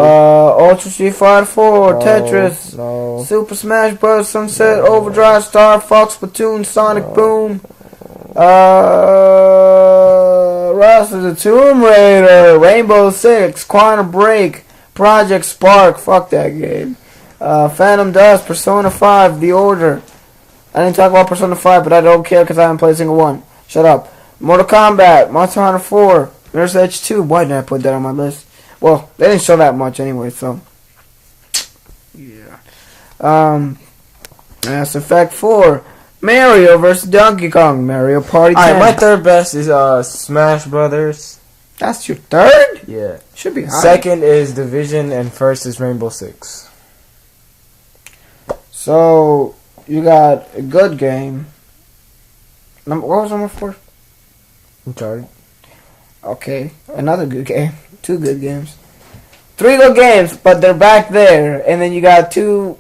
Ultra Street Fighter 4, No, Tetris, No. Super Smash Bros. Sunset Overdrive, Star Fox, Splatoon, Sonic Boom, Rise of the Tomb Raider, Rainbow Six, Quantum Break, Project Spark, fuck that game, Phantom Dust, Persona 5, The Order. I didn't talk about Persona 5, but I don't care because I haven't played a single one. Shut up. Mortal Kombat, Monster Hunter 4, Mirror's Edge 2. Why didn't I put that on my list? Well, they didn't show that much anyway, so. Yeah. Mass Effect 4, Mario vs. Donkey Kong, Mario Party 10. Alright, my third best is Smash Brothers. That's your third? Yeah. Should be high. Second is Division, and first is Rainbow Six. So, you got a good game. What was number 4? Uncharted. Okay, another good game. 2 good games. 3 good games, but they're back there. And then you got 2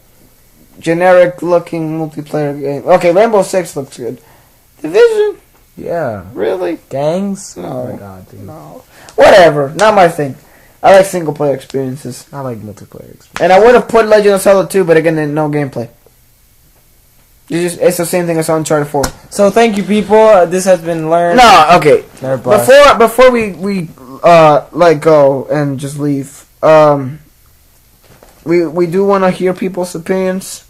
generic-looking multiplayer games. Okay, Rainbow Six looks good. Division? Yeah. Really? Gangs? No. Oh my god, dude. No. Whatever. Not my thing. I like single-player experiences. I like multiplayer experience. And I would have put Legend of Zelda 2, but again, no gameplay. It's the same thing as Uncharted 4. So thank you, people. This has been learned. No, okay. Nerd Blast. Before we let go and just leave, we do want to hear people's opinions.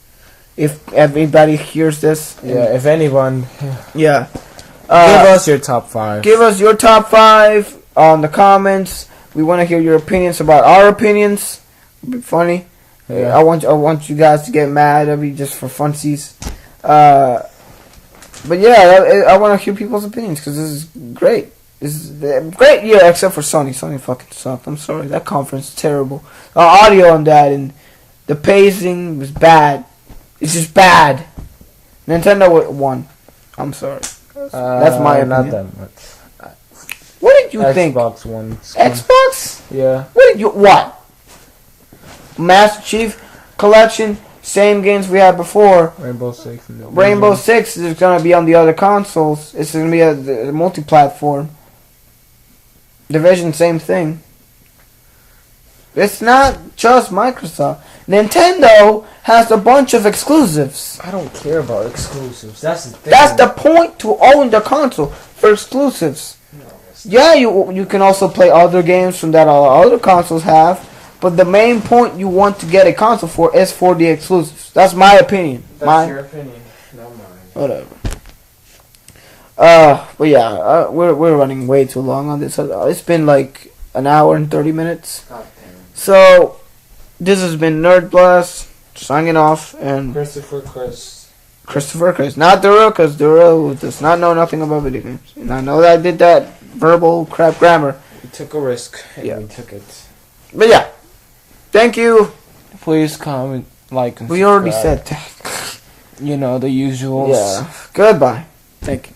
If everybody hears this, Yeah, if anyone, yeah. give us your top 5. Give us your top 5 on the comments. We want to hear your opinions about our opinions. It'd be funny. Yeah. I want you guys to get mad at me just for funsies. But yeah, I want to hear people's opinions because this is great. This is a great year except for Sony. Sony fucking sucked. I'm sorry. That conference is terrible. The audio on that and the pacing was bad. It's just bad. Nintendo won. I'm sorry. That's my opinion. Not that much. What did you think? Xbox One. Xbox? Yeah. What? Master Chief Collection, same games we had before. Rainbow Six. Rainbow Six is gonna be on the other consoles. It's gonna be a multi-platform. Division, same thing. It's not just Microsoft. Nintendo has a bunch of exclusives. I don't care about exclusives. That's the thing. That's the point, to own the console for exclusives. Yeah, you can also play other games from that all other consoles have, but the main point you want to get a console for is for the exclusives. That's my opinion. That's your opinion, not mine. Whatever. But yeah, we're running way too long on this. It's been like an hour and 30 minutes. God damn. So this has been Nerd Blast signing off, and Christopher, not Duro, because Duro does not know nothing about video games. And I know that I did that verbal crap grammar. We took a risk, and Yeah. we took it. But yeah, thank you. Please comment, like, and We already subscribe. said that. You know, the usuals. Yeah. Goodbye. Thank you.